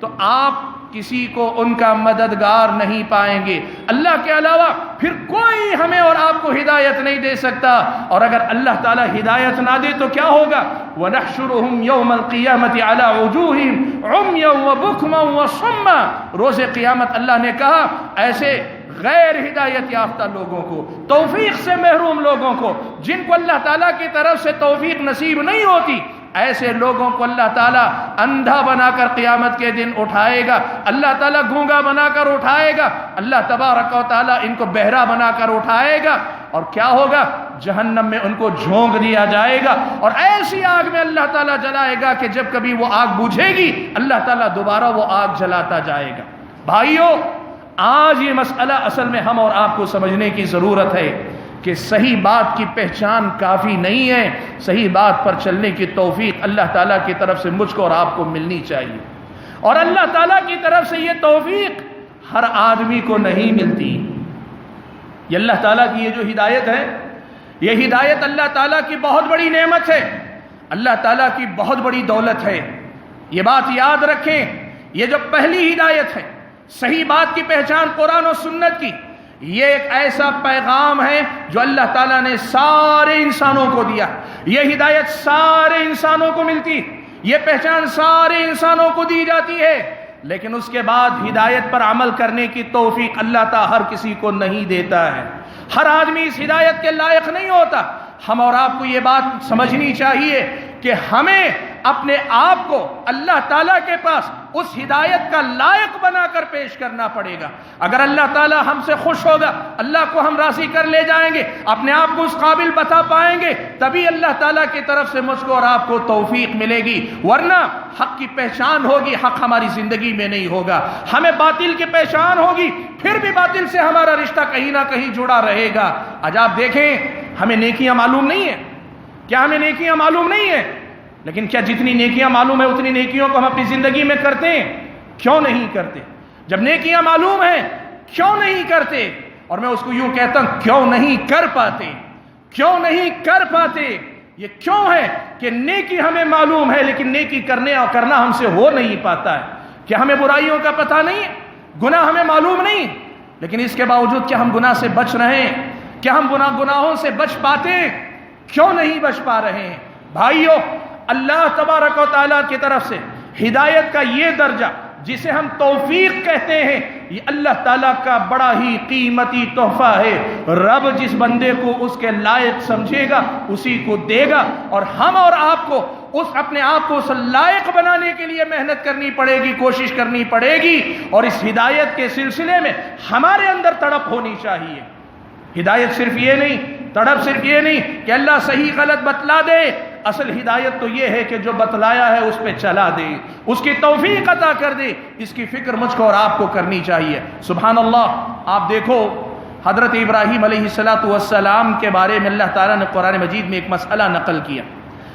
تو آپ کسی کو ان کا مددگار نہیں پائیں گے، اللہ کے علاوہ پھر کوئی ہمیں اور آپ کو ہدایت نہیں دے سکتا۔ اور اگر اللہ تعالیٰ ہدایت نہ دے تو کیا ہوگا؟ وَنَحْشُرُهُمْ يَوْمَ الْقِيَامَةِ عَلَىٰ وُجُوهِهِمْ عُمْيًا وَبُكْمًا وَصُمًّا، روز قیامت اللہ نے کہا ایسے غیر ہدایت یافتہ لوگوں کو، توفیق سے محروم لوگوں کو، جن کو اللہ تعالیٰ کی طرف سے توفیق نصیب نہیں ہوتی، ایسے لوگوں کو اللہ تعالیٰ اندھا بنا کر قیامت کے دن اٹھائے گا، اللہ تعالیٰ گونگا بنا کر اٹھائے گا، اللہ تبارک و تعالیٰ ان کو بہرا بنا کر اٹھائے گا، اور کیا ہوگا؟ جہنم میں ان کو جھونک دیا جائے گا اور ایسی آگ میں اللہ تعالیٰ جلائے گا کہ جب کبھی وہ آگ بجھے گی اللہ تعالیٰ دوبارہ وہ آگ جلاتا جائے گا۔ بھائیو، آج یہ مسئلہ اصل میں ہم اور آپ کو سمجھنے کی ضرورت ہے کہ صحیح بات کی پہچان کافی نہیں ہے، صحیح بات پر چلنے کی توفیق اللہ تعالیٰ کی طرف سے مجھ کو اور آپ کو ملنی چاہیے، اور اللہ تعالیٰ کی طرف سے یہ توفیق ہر آدمی کو نہیں ملتی۔ یہ اللہ تعالیٰ کی یہ جو ہدایت ہے، یہ ہدایت اللہ تعالیٰ کی بہت بڑی نعمت ہے، اللہ تعالیٰ کی بہت بڑی دولت ہے۔ یہ بات یاد رکھیں، یہ جو پہلی ہدایت ہے، صحیح بات کی پہچان قرآن و سنت کی، یہ ایک ایسا پیغام ہے جو اللہ تعالیٰ نے سارے انسانوں کو دیا۔ یہ ہدایت سارے انسانوں کو ملتی، یہ پہچان سارے انسانوں کو دی جاتی ہے، لیکن اس کے بعد ہدایت پر عمل کرنے کی توفیق اللہ تعالیٰ ہر کسی کو نہیں دیتا ہے۔ ہر آدمی اس ہدایت کے لائق نہیں ہوتا۔ ہم اور آپ کو یہ بات سمجھنی چاہیے کہ ہمیں اپنے آپ کو اللہ تعالیٰ کے پاس اس ہدایت کا لائق بنا کر پیش کرنا پڑے گا۔ اگر اللہ تعالیٰ ہم سے خوش ہوگا، اللہ کو ہم راضی کر لے جائیں گے، اپنے آپ کو اس قابل بتا پائیں گے، تبھی اللہ تعالیٰ کی طرف سے مجھ کو اور آپ کو توفیق ملے گی، ورنہ حق کی پہچان ہوگی، حق ہماری زندگی میں نہیں ہوگا۔ ہمیں باطل کی پہچان ہوگی، پھر بھی باطل سے ہمارا رشتہ کہیں نہ کہیں جڑا رہے گا۔ آج آپ دیکھیں، ہمیں نیکیاں معلوم نہیں ہیں، کیا ہمیں نیکیاں معلوم نہیں ہیں؟ لیکن کیا جتنی نیکیاں معلوم ہے اتنی نیکیوں کو ہم اپنی زندگی میں کرتے ہیں؟ کیوں نہیں کرتے؟ جب نیکیاں معلوم ہیں کیوں نہیں کرتے؟ اور میں اس کو یوں کہتا ہوں، کیوں نہیں کر پاتے؟ کیوں نہیں کر پاتے؟ یہ کیوں ہے کہ نیکی ہمیں معلوم ہے لیکن نیکی کرنا ہم سے ہو نہیں پاتا ہے؟ کیا ہمیں برائیوں کا پتہ نہیں ہے؟ گناہ ہمیں معلوم نہیں، لیکن اس کے باوجود کیا ہم گناہ سے بچ رہے ہیں؟ کیا ہم گناہوں سے بچ پاتے ہیں؟ کیوں نہیں بچ پا رہے ہیں؟ بھائیو، اللہ تبارک و تعالیٰ کی طرف سے ہدایت کا یہ درجہ جسے ہم توفیق کہتے ہیں، یہ اللہ تعالیٰ کا بڑا ہی قیمتی تحفہ ہے۔ رب جس بندے کو اس کے لائق سمجھے گا اسی کو دے گا، اور ہم اور آپ کو اپنے آپ کو اس لائق بنانے کے لیے محنت کرنی پڑے گی، کوشش کرنی پڑے گی، اور اس ہدایت کے سلسلے میں ہمارے اندر تڑپ ہونی چاہیے۔ ہدایت صرف یہ نہیں، تڑپ صرف یہ نہیں کہ اللہ صحیح غلط بتلا دے، اصل ہدایت تو یہ ہے کہ جو بتلایا ہے اس پہ چلا دے، اس کی توفیق عطا کر دے۔ اس کی فکر مجھ کو اور آپ کو کرنی چاہیے۔ سبحان اللہ، آپ دیکھو حضرت ابراہیم علیہ السلام کے بارے میں اللہ تعالیٰ نے قرآن مجید میں ایک مسئلہ نقل کیا۔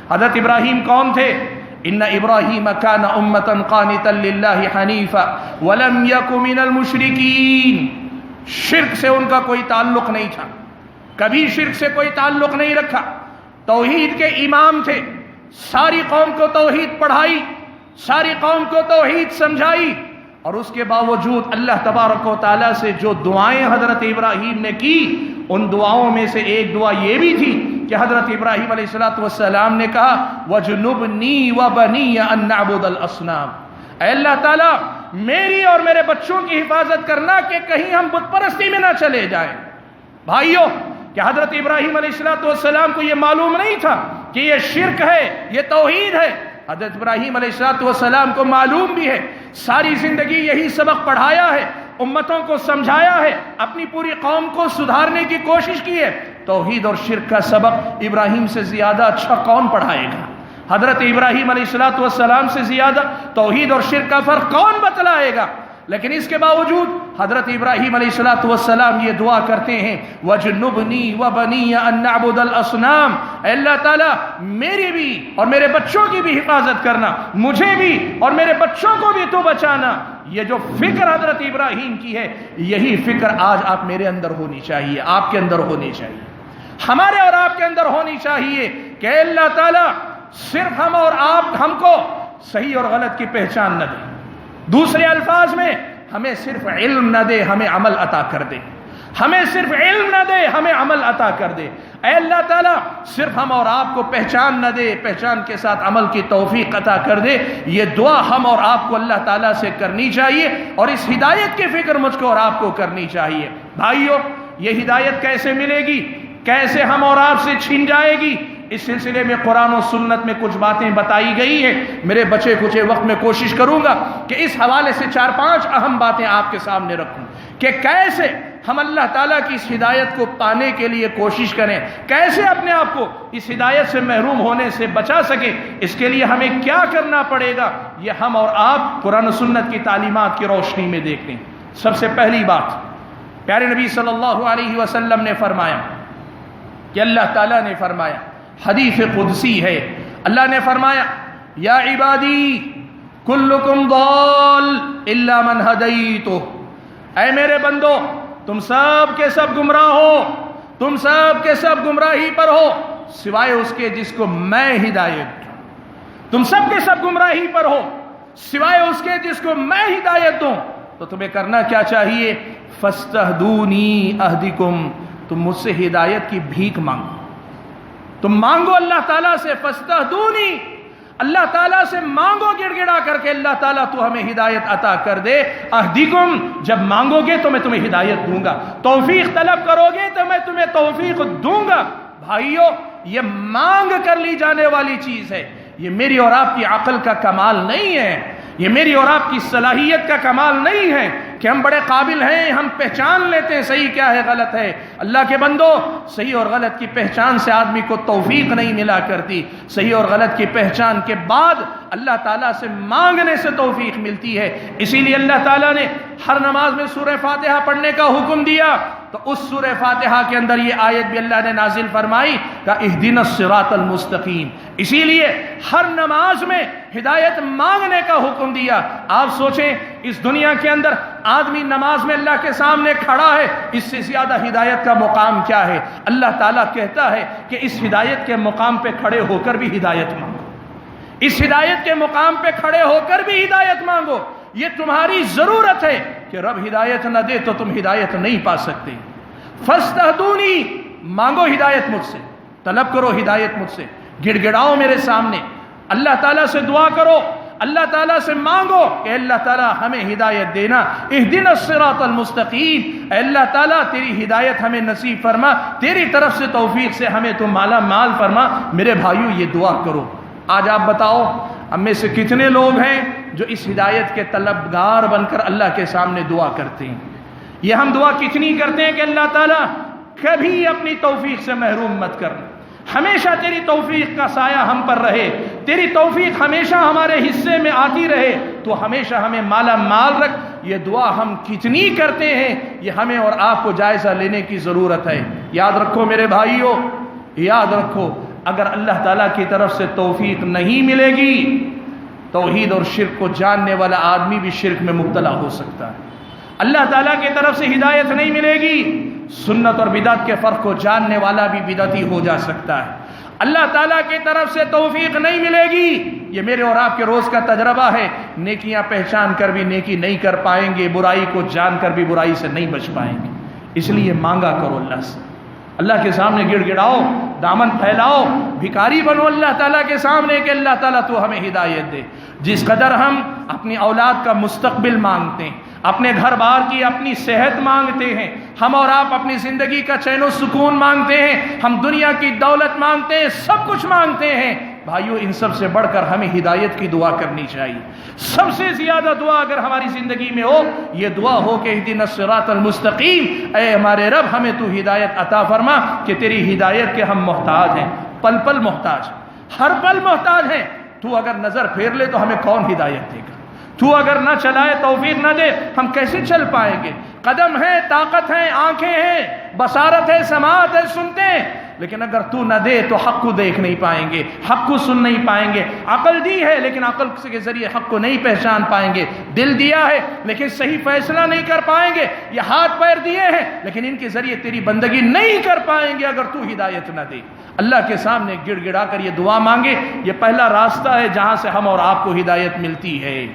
حضرت ابراہیم کون تھے؟ ان ابراہیم کان امۃ قانتا للہ حنیفا ولم یک من المشرکین۔ شرک سے ان کا کوئی تعلق نہیں تھا، کبھی شرک سے کوئی تعلق نہیں رکھا، توحید کے امام تھے، ساری قوم کو توحید پڑھائی، ساری قوم کو توحید سمجھائی، اور اس کے باوجود اللہ تبارک و تعالیٰ سے جو دعائیں حضرت ابراہیم نے کی، ان دعاؤں میں سے ایک دعا یہ بھی تھی کہ حضرت ابراہیم علیہ السلام نے کہا وَجْنُبْنِي وَبَنِيَّ أَن نَعْبُدَ الْأَصْنَامَ، اے اللہ تعالیٰ میری اور میرے بچوں کی حفاظت کرنا کہ کہیں ہم بت پرستی میں نہ چلے جائیں۔ بھائیو، کہ حضرت ابراہیم علیہ السلام کو یہ معلوم نہیں تھا کہ یہ شرک ہے، یہ توحید ہے؟ حضرت ابراہیم علیہ السلام کو معلوم بھی ہے، ساری زندگی یہی سبق پڑھایا ہے، امتوں کو سمجھایا ہے، اپنی پوری قوم کو سدھارنے کی کوشش کی ہے۔ توحید اور شرک کا سبق ابراہیم سے زیادہ اچھا کون پڑھائے گا؟ حضرت ابراہیم علیہ السلام سے زیادہ توحید اور شرک کا فرق کون بتلائے گا؟ لیکن اس کے باوجود حضرت ابراہیم علیہ السلام یہ دعا کرتے ہیں وَجْنُبْنِي وَبَنِيَّ أَن نَعْبُدَ الْأَصْنَامَ، اے اللہ تعالیٰ میری بھی اور میرے بچوں کی بھی حفاظت کرنا، مجھے بھی اور میرے بچوں کو بھی تو بچانا۔ یہ جو فکر حضرت ابراہیم کی ہے، یہی فکر آج آپ میرے اندر ہونی چاہیے، آپ کے اندر ہونی چاہیے، ہمارے اور آپ کے اندر ہونی چاہیے کہ اے اللہ تعالیٰ صرف ہم اور آپ ہم کو صحیح اور غلط کی پہچان نہ دے، دوسرے الفاظ میں ہمیں صرف علم نہ دے، ہمیں عمل عطا کر دے، ہمیں صرف علم نہ دے، ہمیں عمل عطا کر دے۔ اے اللہ تعالیٰ صرف ہم اور آپ کو پہچان نہ دے، پہچان کے ساتھ عمل کی توفیق عطا کر دے۔ یہ دعا ہم اور آپ کو اللہ تعالیٰ سے کرنی چاہیے، اور اس ہدایت کی فکر مجھ کو اور آپ کو کرنی چاہیے۔ بھائیو، یہ ہدایت کیسے ملے گی، کیسے ہم اور آپ سے چھن جائے گی؟ اس سلسلے میں قرآن و سنت میں کچھ باتیں بتائی گئی ہیں۔ میرے بچے کچھ وقت میں کوشش کروں گا کہ اس حوالے سے 4-5 اہم باتیں آپ کے سامنے رکھوں کہ کیسے ہم اللہ تعالیٰ کی اس ہدایت کو پانے کے لیے کوشش کریں، کیسے اپنے آپ کو اس ہدایت سے محروم ہونے سے بچا سکیں، اس کے لیے ہمیں کیا کرنا پڑے گا، یہ ہم اور آپ قرآن و سنت کی تعلیمات کی روشنی میں دیکھ لیں۔ سب سے پہلی بات، پیارے نبی صلی اللہ علیہ وسلم نے فرمایا کہ اللہ تعالیٰ نے فرمایا، حدیث قدسی ہے، اللہ نے فرمایا یا عبادی کلکم ضال الا من ہدیتہ، اے میرے بندو تم سب کے سب گمراہ ہو، تم سب کے سب گمراہی پر ہو سوائے اس کے جس کو میں ہدایت دوں، تم سب کے سب گمراہی پر ہو سوائے اس کے جس کو میں ہدایت دوں۔ تو تمہیں کرنا کیا چاہیے؟ فاستہدونی اہدکم، تم مجھ سے ہدایت کی بھیک مانگو، تم مانگو اللہ تعالیٰ سے، فاستہدونی، اللہ تعالیٰ سے مانگو گڑ گڑا کر کے، اللہ تعالیٰ تو ہمیں ہدایت عطا کر دے، اہدکم، جب مانگو گے تو میں تمہیں ہدایت دوں گا، توفیق طلب کرو گے تو میں تمہیں توفیق دوں گا۔ بھائیو، یہ مانگ کر لی جانے والی چیز ہے، یہ میری اور آپ کی عقل کا کمال نہیں ہے، یہ میری اور آپ کی صلاحیت کا کمال نہیں ہے کہ ہم بڑے قابل ہیں، ہم پہچان لیتے ہیں صحیح کیا ہے غلط ہے۔ اللہ کے بندو، صحیح اور غلط کی پہچان سے آدمی کو توفیق نہیں ملا کرتی، صحیح اور غلط کی پہچان کے بعد اللہ تعالیٰ سے مانگنے سے توفیق ملتی ہے۔ اسی لیے اللہ تعالیٰ نے ہر نماز میں سورہ فاتحہ پڑھنے کا حکم دیا، تو اس سورہ فاتحہ کے اندر یہ آیت بھی اللہ نے نازل فرمائی کہ اہدنا الصراط المستقیم، اسی لیے ہر نماز میں ہدایت مانگنے کا حکم دیا۔ آپ سوچیں اس دنیا کے اندر آدمی نماز میں اللہ کے سامنے کھڑا ہے، اس سے زیادہ ہدایت کا مقام کیا ہے؟ اللہ تعالیٰ کہتا ہے کہ اس ہدایت کے مقام پہ کھڑے ہو کر بھی ہدایت مانگو، اس ہدایت کے مقام پہ کھڑے ہو کر بھی ہدایت مانگو، یہ تمہاری ضرورت ہے کہ رب ہدایت نہ دے تو تم ہدایت نہیں پا سکتے۔ فاستہدونی، مانگو ہدایت مجھ سے، طلب کرو ہدایت مجھ سے، گڑ گڑاؤ میرے سامنے، اللہ تعالیٰ سے دعا کرو، اللہ تعالیٰ سے مانگو کہ اللہ تعالیٰ ہمیں ہدایت دینا، اہدنا الصراط المستقیم، اے اللہ تعالیٰ تیری ہدایت ہمیں نصیب فرما، تیری طرف سے توفیق سے ہمیں تو مالا مال فرما۔ میرے بھائیو، یہ دعا کرو۔ آج آپ بتاؤ ہم میں سے کتنے لوگ ہیں جو اس ہدایت کے طلبگار بن کر اللہ کے سامنے دعا کرتے ہیں؟ یہ ہم دعا کتنی کرتے ہیں کہ اللہ تعالیٰ کبھی اپنی توفیق سے محروم مت کرنا، ہمیشہ تیری توفیق کا سایہ ہم پر رہے، تیری توفیق ہمیشہ ہمارے حصے میں آتی رہے، تو ہمیشہ ہمیں مالا مال رکھ۔ یہ دعا ہم کتنی کرتے ہیں، یہ ہمیں اور آپ کو جائزہ لینے کی ضرورت ہے۔ یاد رکھو میرے بھائیو، یاد رکھو، اگر اللہ تعالیٰ کی طرف سے توفیق نہیں ملے گی، توحید اور شرک کو جاننے والا آدمی بھی شرک میں مبتلا ہو سکتا ہے۔ اللہ تعالیٰ کی طرف سے ہدایت نہیں ملے گی، سنت اور بدعت کے فرق کو جاننے والا بھی بدعتی ہو جا سکتا ہے۔ اللہ تعالیٰ کی طرف سے توفیق نہیں ملے گی، یہ میرے اور آپ کے روز کا تجربہ ہے، نیکیاں پہچان کر بھی نیکی نہیں کر پائیں گے، برائی کو جان کر بھی برائی سے نہیں بچ پائیں گے۔ اس لیے مانگا کرو اللہ سے، اللہ کے سامنے گڑ گڑاؤ، دامن پھیلاؤ، بھکاری بنو اللہ تعالیٰ کے سامنے کہ اللہ تعالیٰ تو ہمیں ہدایت دے۔ جس قدر ہم اپنی اولاد کا مستقبل مانگتے ہیں، اپنے گھر بار کی اپنی صحت مانگتے ہیں، ہم اور آپ اپنی زندگی کا چین و سکون مانگتے ہیں، ہم دنیا کی دولت مانگتے ہیں، سب کچھ مانگتے ہیں، بھائیو ان سب سے بڑھ کر ہمیں ہدایت کی دعا کرنی چاہیے۔ سب سے زیادہ دعا اگر ہماری زندگی میں ہو، یہ دعا ہو کہ اہدنا الصراط المستقیم، اے ہمارے رب ہمیں تو ہدایت عطا فرما، کہ تیری ہدایت کے ہم محتاج ہیں، پل پل محتاج، ہر پل محتاج ہیں۔ تو اگر نظر پھیر لے تو ہمیں کون ہدایت دے گا؟ تو اگر نہ چلائے، توفیق نہ دے، ہم کیسے چل پائیں گے؟ قدم ہے، طاقت ہے، آنکھیں ہیں، بصارت ہے، سماعت ہے، سنتے ہیں، لیکن اگر تو نہ دے تو حق کو دیکھ نہیں پائیں گے، حق کو سن نہیں پائیں گے۔ عقل دی ہے لیکن عقل کے ذریعے حق کو نہیں پہچان پائیں گے، دل دیا ہے لیکن صحیح فیصلہ نہیں کر پائیں گے، یہ ہاتھ پیر دیے ہیں لیکن ان کے ذریعے تیری بندگی نہیں کر پائیں گے اگر تو ہدایت نہ دے۔ اللہ کے سامنے گڑ گڑا کر یہ دعا مانگے، یہ پہلا راستہ ہے جہاں سے ہم اور آپ کو ہدایت ملتی ہے۔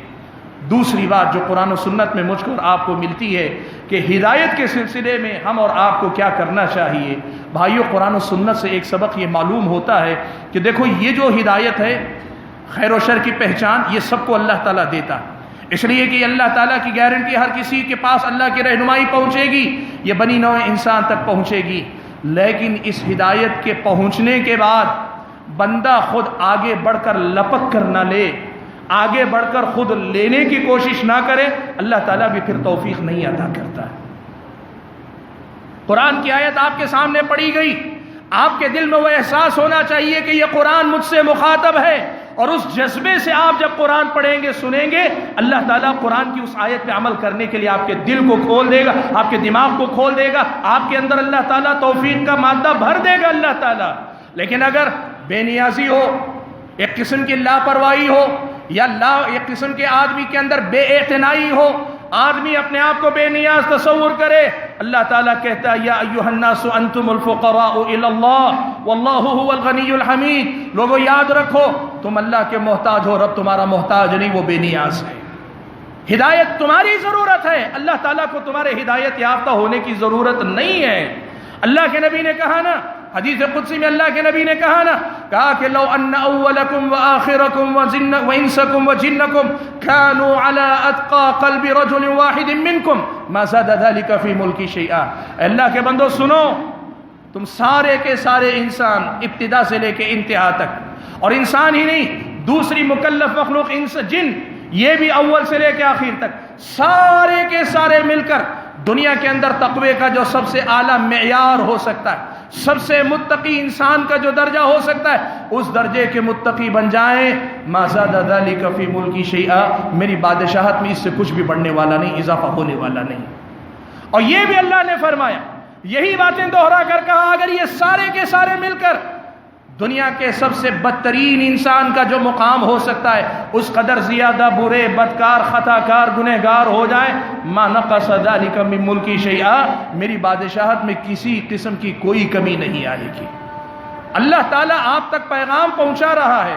دوسری بات جو قرآن و سنت میں مجھ کو اور آپ کو ملتی ہے کہ ہدایت کے سلسلے میں ہم اور آپ کو کیا کرنا چاہیے۔ بھائیو، قرآن و سنت سے ایک سبق یہ معلوم ہوتا ہے کہ دیکھو یہ جو ہدایت ہے، خیر و شر کی پہچان، یہ سب کو اللہ تعالیٰ دیتا ہے، اس لیے کہ اللہ تعالیٰ کی گارنٹی ہر کسی کے پاس اللہ کی رہنمائی پہنچے گی، یہ بنی نوع انسان تک پہنچے گی۔ لیکن اس ہدایت کے پہنچنے کے بعد بندہ خود آگے بڑھ کر لپک کر نہ لے، آگے بڑھ کر خود لینے کی کوشش نہ کرے، اللہ تعالیٰ بھی پھر توفیق نہیں عطا کرتا ہے۔ قرآن کی آیت آپ کے سامنے پڑھی گئی، آپ کے دل میں وہ احساس ہونا چاہیے کہ یہ قرآن مجھ سے مخاطب ہے، اور اس جذبے سے آپ جب قرآن پڑھیں گے، سنیں گے، اللہ تعالیٰ قرآن کی اس آیت پہ عمل کرنے کے لیے آپ کے دل کو کھول دے گا، آپ کے دماغ کو کھول دے گا، آپ کے اندر اللہ تعالیٰ توفیق کا مادہ بھر دے گا اللہ تعالیٰ۔ لیکن اگر بے نیازی ہو، ایک قسم کی لاپرواہی ہو، یا ایک قسم کے آدمی کے اندر بے اعتنائی ہو، آدمی اپنے آپ کو بے نیاز تصور کرے، اللہ تعالیٰ کہتا ہے یا ایھا الناس انتم الفقراء الی اللہ واللہ هو الغنی الحمید، لوگوں یاد رکھو تم اللہ کے محتاج ہو، رب تمہارا محتاج نہیں، وہ بے نیاز ہے۔ ہدایت تمہاری ضرورت ہے، اللہ تعالیٰ کو تمہارے ہدایت یافتہ ہونے کی ضرورت نہیں ہے۔ اللہ کے نبی نے کہا نا، حدیث قدسی میں اللہ کے نبی نے کہا کہ لو ان اولکم وآخرکم وانسکم وجنکم كانوا على اتقى قلب رجل واحد منکم ما زاد ذلك في ملکی شیئا۔ اللہ کے بندو سنو، تم سارے کے سارے انسان ابتدا سے لے کے انتہا تک، اور انسان ہی نہیں، دوسری مکلف مخلوق انس جن، یہ بھی اول سے لے کے آخر تک سارے کے سارے مل کر دنیا کے اندر تقوی کا جو سب سے اعلیٰ معیار ہو سکتا ہے، سب سے متقی انسان کا جو درجہ ہو سکتا ہے، اس درجے کے متقی بن جائیں، ما زاد ذلک فی ملکی شیئا، میری بادشاہت میں اس سے کچھ بھی بڑھنے والا نہیں، اضافہ ہونے والا نہیں۔ اور یہ بھی اللہ نے فرمایا، یہی باتیں دوہرا کر کہا اگر یہ سارے کے سارے مل کر دنیا کے سب سے بدترین انسان کا جو مقام ہو سکتا ہے اس قدر زیادہ برے، بدکار، خطاکار، گنہگار ہو جائیں، ما نقص ذلک من ملکی شیئا، میری بادشاہت میں کسی قسم کی کوئی کمی نہیں آئے گی۔ اللہ تعالیٰ آپ تک پیغام پہنچا رہا ہے۔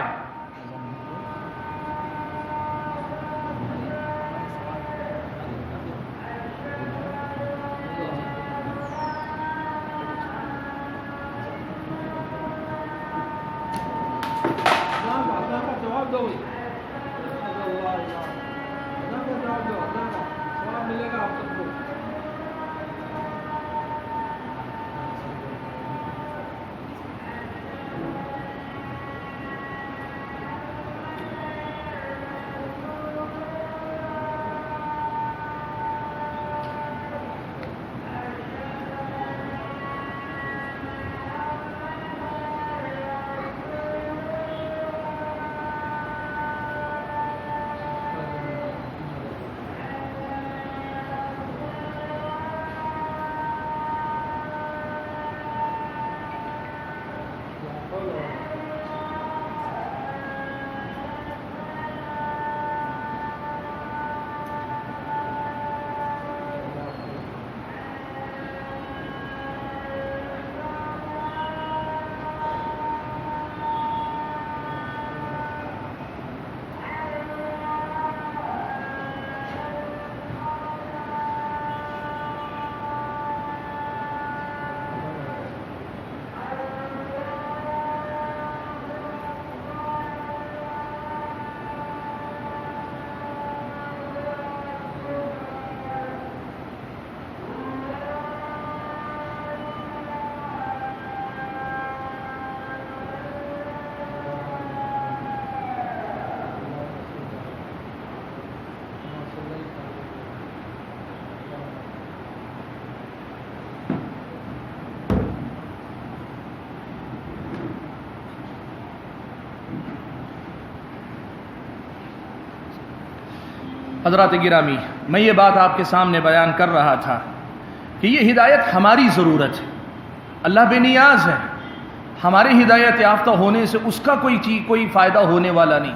حضرات گرامی، میں یہ بات آپ کے سامنے بیان کر رہا تھا کہ یہ ہدایت ہماری ضرورت ہے، اللہ بے نیاز ہے، ہمارے ہدایت یافتہ ہونے سے اس کا کوئی فائدہ ہونے والا نہیں،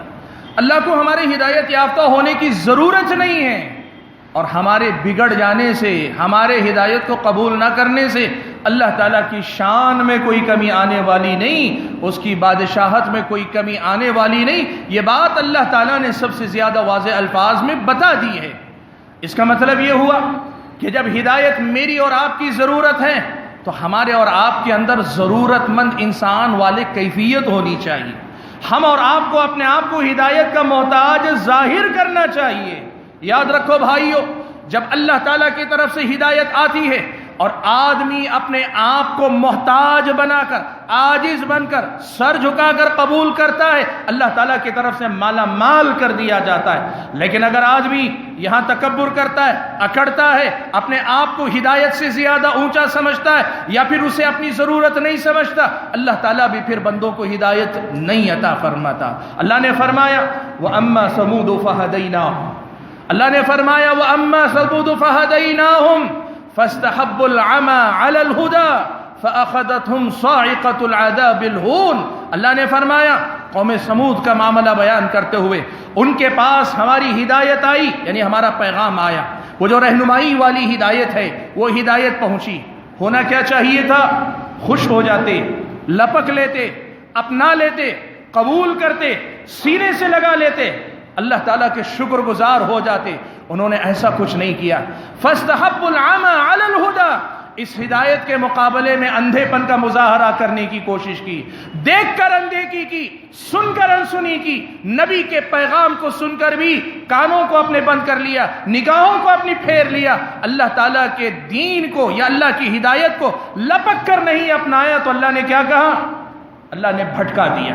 اللہ کو ہمارے ہدایت یافتہ ہونے کی ضرورت نہیں ہے، اور ہمارے بگڑ جانے سے، ہمارے ہدایت کو قبول نہ کرنے سے اللہ تعالیٰ کی شان میں کوئی کمی آنے والی نہیں، اس کی بادشاہت میں کوئی کمی آنے والی نہیں۔ یہ بات اللہ تعالیٰ نے سب سے زیادہ واضح الفاظ میں بتا دی ہے۔ اس کا مطلب یہ ہوا کہ جب ہدایت میری اور آپ کی ضرورت ہے تو ہمارے اور آپ کے اندر ضرورت مند انسان والے کیفیت ہونی چاہیے۔ ہم اور آپ کو اپنے آپ کو ہدایت کا محتاج ظاہر کرنا چاہیے۔ یاد رکھو بھائیو، جب اللہ تعالیٰ کی طرف سے ہدایت آتی ہے، اور آدمی اپنے آپ کو محتاج بنا کر، عاجز بن کر، سر جھکا کر قبول کرتا ہے، اللہ تعالیٰ کی طرف سے مالا مال کر دیا جاتا ہے۔ لیکن اگر آدمی یہاں تکبر کرتا ہے، اکڑتا ہے، اپنے آپ کو ہدایت سے زیادہ اونچا سمجھتا ہے، یا پھر اسے اپنی ضرورت نہیں سمجھتا، اللہ تعالیٰ بھی پھر بندوں کو ہدایت نہیں عطا فرماتا۔ اللہ نے فرمایا وَأَمَّا ثَمُودُ فَهَدَيْنَاهُمْ، اللہ نے فرمایا وَأَمَّا ثَمُودُ فَهَدَيْنَاهُمْ فَاسْتَحَبُّوا الْعَمَى عَلَى الْهُدَى فَأَخَذَتْهُمْ صَاعِقَةُ الْعَذَابِ الْهُونِ، اللہ نے فرمایا قوم سمود کا معاملہ بیان کرتے ہوئے، ان کے پاس ہماری ہدایت آئی، یعنی ہمارا پیغام آیا، وہ جو رہنمائی والی ہدایت ہے وہ ہدایت پہنچی، ہونا کیا چاہیے تھا؟ خوش ہو جاتے، لپک لیتے، اپنا لیتے، قبول کرتے، سینے سے لگا لیتے، اللہ تعالیٰ کے شکر گزار ہو جاتے۔ انہوں نے ایسا کچھ نہیں کیا۔ فَاسْتَحَبُّوا الْعَمَى عَلَى الْهُدَى، اس ہدایت کے مقابلے میں اندھے پن کا مظاہرہ کرنے کی کوشش کی، دیکھ کر اندیکھی کی، سن کر انسنی کی، نبی کے پیغام کو سن کر بھی کانوں کو اپنے بند کر لیا، نگاہوں کو اپنی پھیر لیا، اللہ تعالیٰ کے دین کو یا اللہ کی ہدایت کو لپک کر نہیں اپنایا، تو اللہ نے کیا کہا؟ اللہ نے بھٹکا دیا،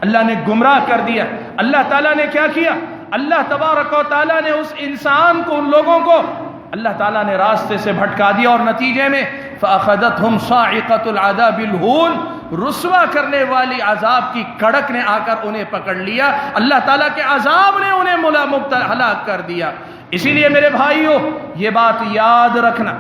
اللہ نے گمراہ کر دیا۔ اللہ تعالیٰ نے کیا کیا؟ اللہ تبارک و تعالیٰ نے اس انسان کو، ان لوگوں کو اللہ تعالیٰ نے راستے سے بھٹکا دیا، اور نتیجے میں فَأَخَذَتْهُمْ صَاعِقَةُ الْعَذَابِ الْهُونِ، رسوا کرنے والی عذاب کی کڑک نے آ کر انہیں پکڑ لیا، اللہ تعالیٰ کے عذاب نے انہیں مبتلا ہلاک کر دیا۔ اسی لیے میرے بھائیوں، یہ بات یاد رکھنا،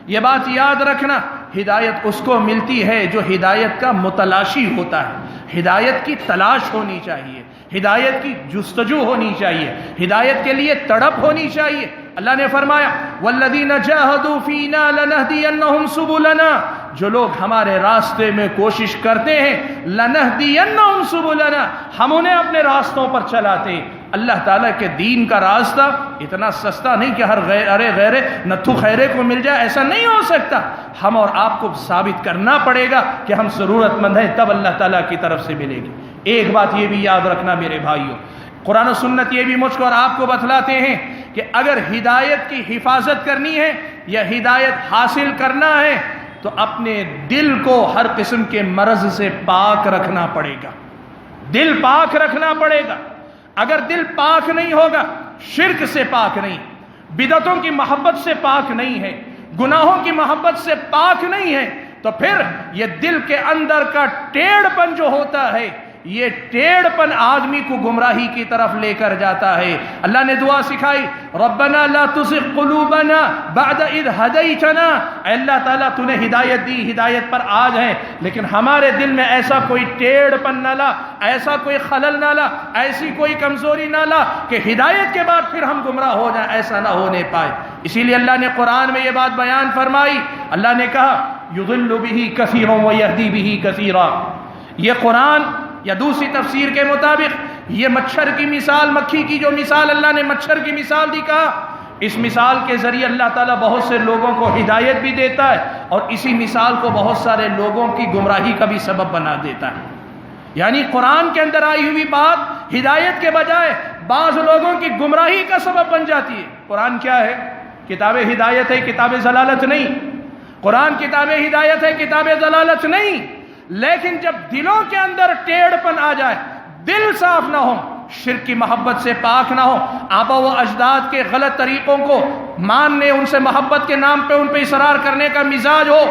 یہ بات یاد رکھنا، ہدایت اس کو ملتی ہے جو ہدایت کا متلاشی ہوتا ہے، ہدایت کی تلاش ہونی چاہیے، ہدایت کی جستجو ہونی چاہیے، ہدایت کے لیے تڑپ ہونی چاہیے۔ اللہ نے فرمایا وَالَّذِينَ جَاهَدُوا فِينَا لَنَهْدِيَنَّهُمْ سُبُلَنَا، جو لوگ ہمارے راستے میں کوشش کرتے ہیں، لَنَهْدِيَنَّهُمْ سُبُلَنَا، ہم انہیں اپنے راستوں پر چلاتے۔ اللہ تعالیٰ کے دین کا راستہ اتنا سستا نہیں کہ ہر غیر نتھو خیرے کو مل جائے، ایسا نہیں ہو سکتا۔ ہم اور آپ کو ثابت کرنا پڑے گا کہ ہم ضرورت مند ہیں، تب اللہ تعالیٰ کی طرف سے ملے گی۔ ایک بات یہ بھی یاد رکھنا میرے بھائیوں، قرآن و سنت یہ بھی مجھ کو اور آپ کو بتلاتے ہیں کہ اگر ہدایت کی حفاظت کرنی ہے یا ہدایت حاصل کرنا ہے تو اپنے دل کو ہر قسم کے مرض سے پاک رکھنا پڑے گا، دل پاک رکھنا پڑے گا۔ اگر دل پاک نہیں ہوگا، شرک سے پاک نہیں، بدعتوں کی محبت سے پاک نہیں ہے، گناہوں کی محبت سے پاک نہیں ہے، تو پھر یہ دل کے اندر کا ٹیڑھ پن جو ہوتا ہے، یہ ٹیڑھ پن آدمی کو گمراہی کی طرف لے کر جاتا ہے۔ اللہ نے دعا سکھائی ربنا لا تزغ قلوبنا بعد اذ ہدیتنا، اے اللہ تعالیٰ تو نے ہدایت دی، ہدایت پر آج ہیں، لیکن ہمارے دل میں ایسا کوئی ٹیڑھ پن نہ لا، ایسا کوئی خلل نہ لا، ایسی کوئی کمزوری نہ لا کہ ہدایت کے بعد پھر ہم گمراہ ہو جائیں، ایسا نہ ہونے پائے۔ اسی لیے اللہ نے قرآن میں یہ بات بیان فرمائی، اللہ نے کہا یضل بہ کثیرا ویہدی بہ کثیرا، یہ قرآن یا دوسری تفسیر کے مطابق یہ مچھر کی مثال، مکھی کی جو مثال اللہ نے مچھر کی مثال دی، کہا اس مثال کے ذریعے اللہ تعالیٰ بہت سے لوگوں کو ہدایت بھی دیتا ہے اور اسی مثال کو بہت سارے لوگوں کی گمراہی کا بھی سبب بنا دیتا ہے۔ یعنی قرآن کے اندر آئی ہوئی بات ہدایت کے بجائے بعض لوگوں کی گمراہی کا سبب بن جاتی ہے۔ قرآن کیا ہے؟ کتاب ہدایت ہے، کتاب ضلالت نہیں۔ قرآن کتاب ہدایت ہے، کتاب ضلالت نہیں۔ لیکن جب دلوں کے اندر ٹیڑھ پن آ جائے، دل صاف نہ ہو، شرک کی محبت سے پاک نہ ہو، آبا و اجداد کے غلط طریقوں کو ماننے، ان سے محبت کے نام پہ ان پہ اصرار کرنے کا مزاج ہو،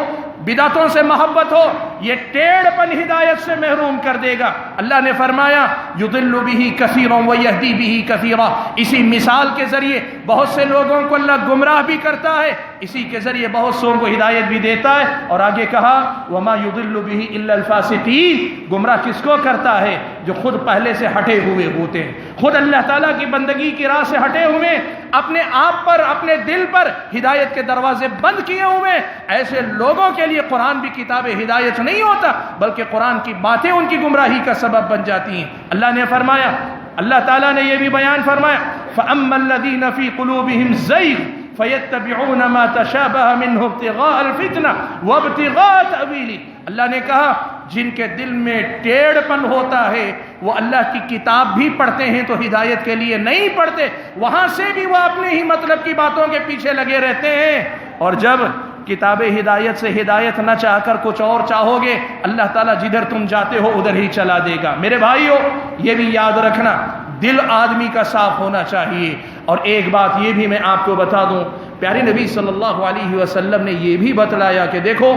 بدعتوں سے محبت ہو، یہ ٹیڑھ پن ہدایت سے محروم کر دے گا۔ اللہ نے فرمایا یضل بہ کثیرا ویہدی بہ کثیرا، اسی مثال کے ذریعے بہت سے لوگوں کو اللہ گمراہ بھی کرتا ہے، اسی کے ذریعے بہت سو کو ہدایت بھی دیتا ہے۔ اور آگے کہا وما یضل بہ الا الفاسقین، گمراہ کس کو کرتا ہے؟ جو خود پہلے سے ہٹے ہوئے ہوتے ہیں، خود اللہ تعالیٰ کی بندگی کی راہ سے ہٹے ہوئے، اپنے آپ پر، اپنے دل پر ہدایت کے دروازے بند کیے ہوئے، ایسے لوگوں کے لیے قرآن بھی کتاب ہدایت نہیں ہوتا، بلکہ قرآن کی باتیں ان کی گمراہی کا سبب بن جاتی ہیں۔ اللہ نے فرمایا، اللہ تعالیٰ نے یہ بھی بیان فرمایا فَأَمَّا الَّذِينَ فِي قُلُوبِهِمْ زَيْغٌ فَيَتَّبِعُونَ مَا تَشَابَهَ مِنْهُ ابْتِغَاءَ الْفِتْنَةِ وَابْتِغَاءَ تَأْوِيلِهِ، اللہ نے کہا جن کے دل میں ٹیڑھ پن ہوتا ہے وہ اللہ کی کتاب بھی پڑھتے ہیں تو ہدایت کے لیے نہیں پڑھتے، وہاں سے بھی وہ اپنے ہی مطلب کی باتوں کے پیچھے لگے رہتے ہیں، اور جب کتاب ہدایت سے ہدایت نہ چاہ کر کچھ اور چاہو گے، اللہ تعالیٰ جدھر تم جاتے ہو ادھر ہی چلا دے گا۔ میرے بھائیو، یہ بھی یاد رکھنا، دل آدمی کا صاف ہونا چاہیے۔ اور ایک بات یہ بھی میں آپ کو بتا دوں، پیارے نبی صلی اللہ علیہ وسلم نے یہ بھی بتلایا کہ دیکھو،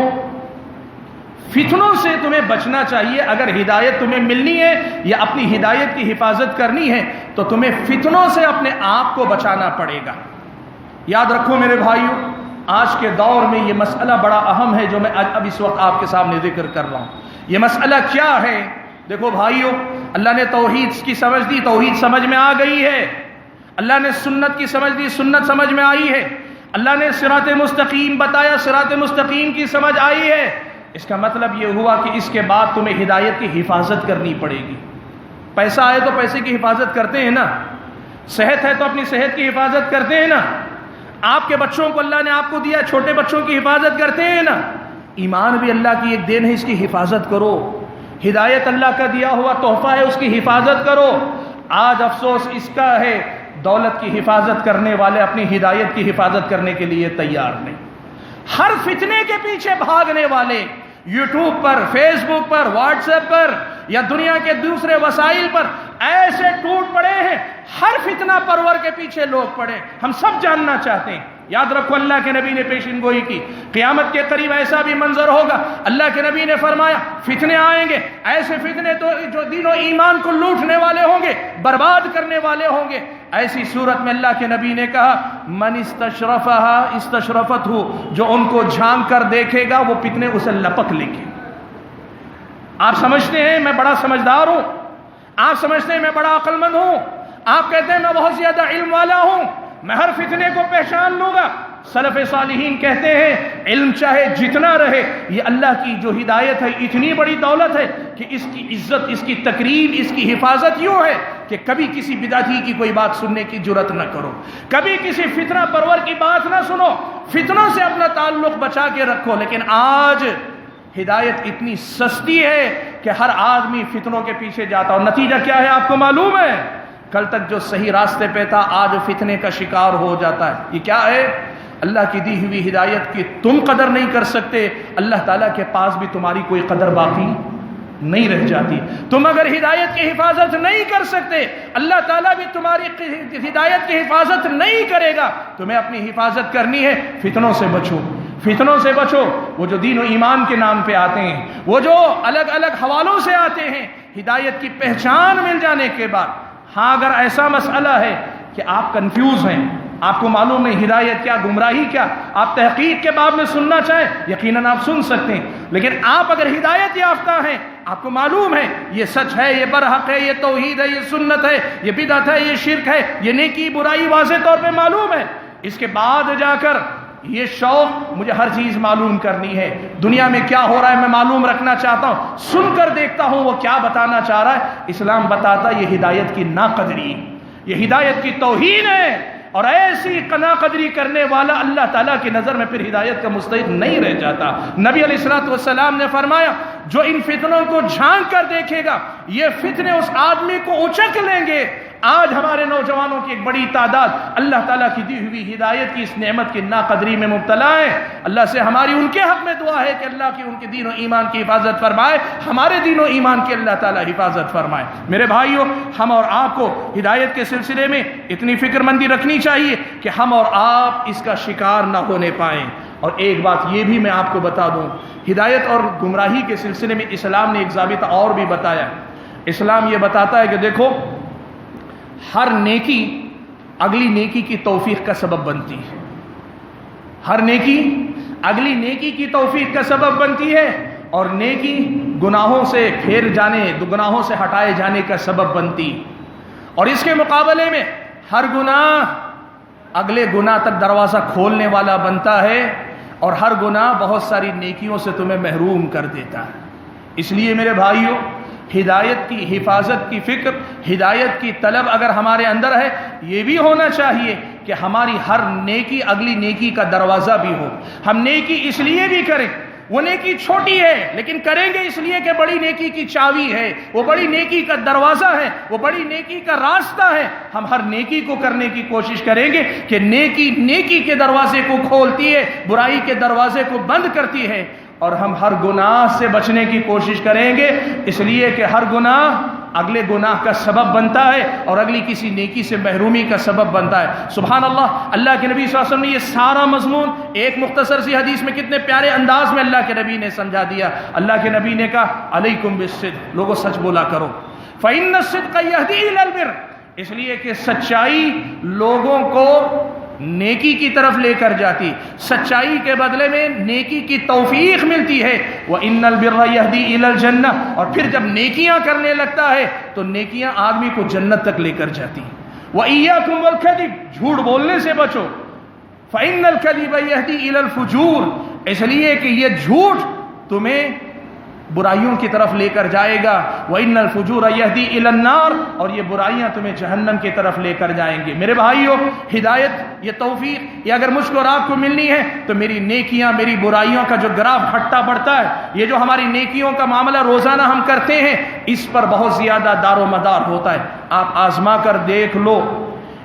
فتنوں سے تمہیں بچنا چاہیے۔ اگر ہدایت تمہیں ملنی ہے یا اپنی ہدایت کی حفاظت کرنی ہے تو تمہیں فتنوں سے اپنے آپ کو بچانا پڑے گا۔ یاد رکھو میرے بھائیو، آج کے دور میں یہ مسئلہ بڑا اہم ہے جو میں اب اس وقت آپ کے سامنے ذکر کر رہا ہوں۔ یہ مسئلہ کیا ہے؟ دیکھو بھائیو، اللہ نے توحید کی سمجھ دی، توحید سمجھ میں آ گئی ہے۔ اللہ نے سنت کی سمجھ دی، سنت سمجھ میں آئی ہے۔ اللہ نے صراط مستقیم بتایا، صراط مستقیم کی سمجھ آئی ہے۔ اس کا مطلب یہ ہوا کہ اس کے بعد تمہیں ہدایت کی حفاظت کرنی پڑے گی۔ پیسہ آئے تو پیسے کی حفاظت کرتے ہیں نا، صحت ہے تو اپنی صحت کی حفاظت کرتے ہیں نا، آپ کے بچوں کو اللہ نے آپ کو دیا، چھوٹے بچوں کی حفاظت کرتے ہیں نا۔ ایمان بھی اللہ کی ایک دین ہے، اس کی حفاظت کرو۔ ہدایت اللہ کا دیا ہوا تحفہ ہے، اس کی حفاظت کرو۔ آج افسوس اس کا ہے، دولت کی حفاظت کرنے والے اپنی ہدایت کی حفاظت کرنے کے لیے تیار نہیں۔ ہر فتنے کے پیچھے بھاگنے والے یوٹیوب پر، فیس بک پر، واٹس ایپ پر یا دنیا کے دوسرے وسائل پر ایسے ٹوٹ پڑے ہیں، ہر فتنہ پرور کے پیچھے لوگ پڑے۔ ہم سب جاننا چاہتے ہیں۔ یاد رکھو، اللہ کے نبی نے پیشین گوئی کی، قیامت کے قریب ایسا بھی منظر ہوگا، اللہ کے نبی نے فرمایا فتنے آئیں گے، ایسے فتنے تو جو دین و ایمان کو لوٹنے والے ہوں گے، برباد کرنے والے ہوں گے۔ ایسی صورت میں اللہ کے نبی نے کہا، من استشرفہا استشرفتہ، جو ان کو جھانک کر دیکھے گا وہ فتنے اسے لپک لیں گے۔ آپ سمجھتے ہیں میں بڑا سمجھدار ہوں، آپ سمجھتے ہیں میں بڑا عقل مند ہوں، آپ کہتے ہیں میں بہت زیادہ علم والا ہوں، میں ہر فتنے کو پہچان لوں گا۔ سلف صالحین کہتے ہیں علم چاہے جتنا رہے، یہ اللہ کی جو ہدایت ہے اتنی بڑی دولت ہے کہ اس کی عزت، اس کی تقریم، اس کی حفاظت یوں ہے کہ کبھی کسی بدعتی کی کوئی بات سننے کی جرت نہ کرو، کبھی کسی فتنہ پرور کی بات نہ سنو، فتنوں سے اپنا تعلق بچا کے رکھو۔ لیکن آج ہدایت اتنی سستی ہے کہ ہر آدمی فتنوں کے پیچھے جاتا، اور نتیجہ کیا ہے آپ کو معلوم ہے؟ کل تک جو صحیح راستے پہ تھا آج فتنے کا شکار ہو جاتا ہے۔ یہ کیا ہے؟ اللہ کی دی ہوئی ہدایت کی تم قدر نہیں کر سکتے، اللہ تعالیٰ کے پاس بھی تمہاری کوئی قدر باقی نہیں رہ جاتی۔ تم اگر ہدایت کی حفاظت نہیں کر سکتے، اللہ تعالیٰ بھی تمہاری ہدایت کی حفاظت نہیں کرے گا۔ تمہیں اپنی حفاظت کرنی ہے، فتنوں سے بچو، فتنوں سے بچو۔ وہ جو دین و ایمان کے نام پہ آتے ہیں، وہ جو الگ الگ حوالوں سے آتے ہیں، ہدایت کی پہچان مل جانے کے بعد، ہاں اگر ایسا مسئلہ ہے کہ آپ کنفیوز ہیں، آپ کو معلوم نہیں ہدایت کیا، گمراہی کیا، آپ تحقیق کے باب میں سننا چاہیں یقیناً آپ سن سکتے ہیں۔ لیکن آپ اگر ہدایت یافتہ ہیں، آپ کو معلوم ہے یہ سچ ہے، یہ برحق ہے، یہ توحید ہے، یہ سنت ہے، یہ بدعت ہے، یہ شرک ہے، یہ نیکی برائی واضح طور پہ معلوم ہے، اس کے بعد جا کر یہ شوق مجھے ہر چیز معلوم کرنی ہے، دنیا میں کیا ہو رہا ہے میں معلوم رکھنا چاہتا ہوں، سن کر دیکھتا ہوں وہ کیا بتانا چاہ رہا ہے۔ اسلام بتاتا ہے یہ ہدایت کی ناقدری، یہ ہدایت کی توہین ہے، اور ایسی ناقدری کرنے والا اللہ تعالیٰ کی نظر میں پھر ہدایت کا مستحق نہیں رہ جاتا۔ نبی علیہ الصلوۃ والسلام نے فرمایا جو ان فتنوں کو جھانک کر دیکھے گا، یہ فتنے اس آدمی کو اچک لیں گے۔ آج ہمارے نوجوانوں کی ایک بڑی تعداد اللہ تعالیٰ کی دی ہوئی ہدایت کی اس نعمت کی ناقدری میں مبتلا ہے۔ اللہ سے ہماری ان کے حق میں دعا ہے کہ اللہ کی ان کے دین و ایمان کی حفاظت فرمائے، ہمارے دین و ایمان کی اللہ تعالیٰ حفاظت فرمائے۔ میرے بھائیوں، ہم اور آپ کو ہدایت کے سلسلے میں اتنی فکر مندی رکھنی چاہیے کہ ہم اور آپ اس کا شکار نہ ہونے پائیں۔ اور ایک بات یہ بھی میں آپ کو بتا دوں، ہدایت اور گمراہی کے سلسلے میں اسلام نے ایک ضابطہ اور بھی بتایا۔ اسلام یہ بتاتا ہے کہ دیکھو، ہر نیکی اگلی نیکی کی توفیق کا سبب بنتی ہے، ہر نیکی اگلی نیکی کی توفیق کا سبب بنتی ہے، اور نیکی گناہوں سے پھیر جانے، گناہوں سے ہٹائے جانے کا سبب بنتی، اور اس کے مقابلے میں ہر گناہ اگلے گناہ تک دروازہ کھولنے والا بنتا ہے، اور ہر گناہ بہت ساری نیکیوں سے تمہیں محروم کر دیتا ہے۔ اس لیے میرے بھائیوں، ہدایت کی حفاظت کی فکر، ہدایت کی طلب اگر ہمارے اندر ہے، یہ بھی ہونا چاہیے کہ ہماری ہر نیکی اگلی نیکی کا دروازہ بھی ہو۔ ہم نیکی اس لیے بھی کریں وہ نیکی چھوٹی ہے لیکن کریں گے اس لیے کہ بڑی نیکی کی چابی ہے، وہ بڑی نیکی کا دروازہ ہے، وہ بڑی نیکی کا راستہ ہے۔ ہم ہر نیکی کو کرنے کی کوشش کریں گے کہ نیکی نیکی کے دروازے کو کھولتی ہے، برائی کے دروازے کو بند کرتی ہے، اور ہم ہر گناہ سے بچنے کی کوشش کریں گے، اس لیے کہ ہر گناہ اگلے گناہ کا سبب بنتا ہے اور اگلی کسی نیکی سے محرومی کا سبب بنتا ہے۔ سبحان اللہ، اللہ کے نبی صلی اللہ علیہ وسلم نے یہ سارا مضمون ایک مختصر سی حدیث میں کتنے پیارے انداز میں اللہ کے نبی نے سمجھا دیا۔ اللہ کے نبی نے کہا علیکم بالصدق، لوگوں سچ بولا کرو، فإن الصدق يهدي إلى البر، اس لیے کہ سچائی لوگوں کو نیکی کی طرف لے کر جاتی، سچائی کے بدلے میں نیکی کی توفیق ملتی ہے۔ وَإِنَّ الْبِرَّ يَهْدِي إِلَى الْجَنَّةِ، اور پھر جب نیکیاں کرنے لگتا ہے تو نیکیاں آدمی کو جنت تک لے کر جاتی ہیں۔ وَإِيَّاكُمْ وَالْكَذِبَ، جھوٹ بولنے سے بچو، فَإِنَّ الْكَذِبَ يَهْدِي إِلَى الْفُجُورِ، اس لیے کہ یہ جھوٹ تمہیں برائیوں کی طرف لے کر جائے گا۔ وَإِنَّ الْفُجُورَ يَهْدِي إِلَى النَّارِ، اور یہ برائیاں تمہیں جہنم کی طرف لے کر جائیں گے۔ میرے بھائیو، ہدایت، یہ توفیق، یہ اگر مجھ کو اور آپ کو ملنی ہے تو میری نیکیاں، میری برائیوں کا جو گراف ہٹتا بڑھتا ہے، یہ جو ہماری نیکیوں کا معاملہ روزانہ ہم کرتے ہیں، اس پر بہت زیادہ دار و مدار ہوتا ہے۔ آپ آزما کر دیکھ لو،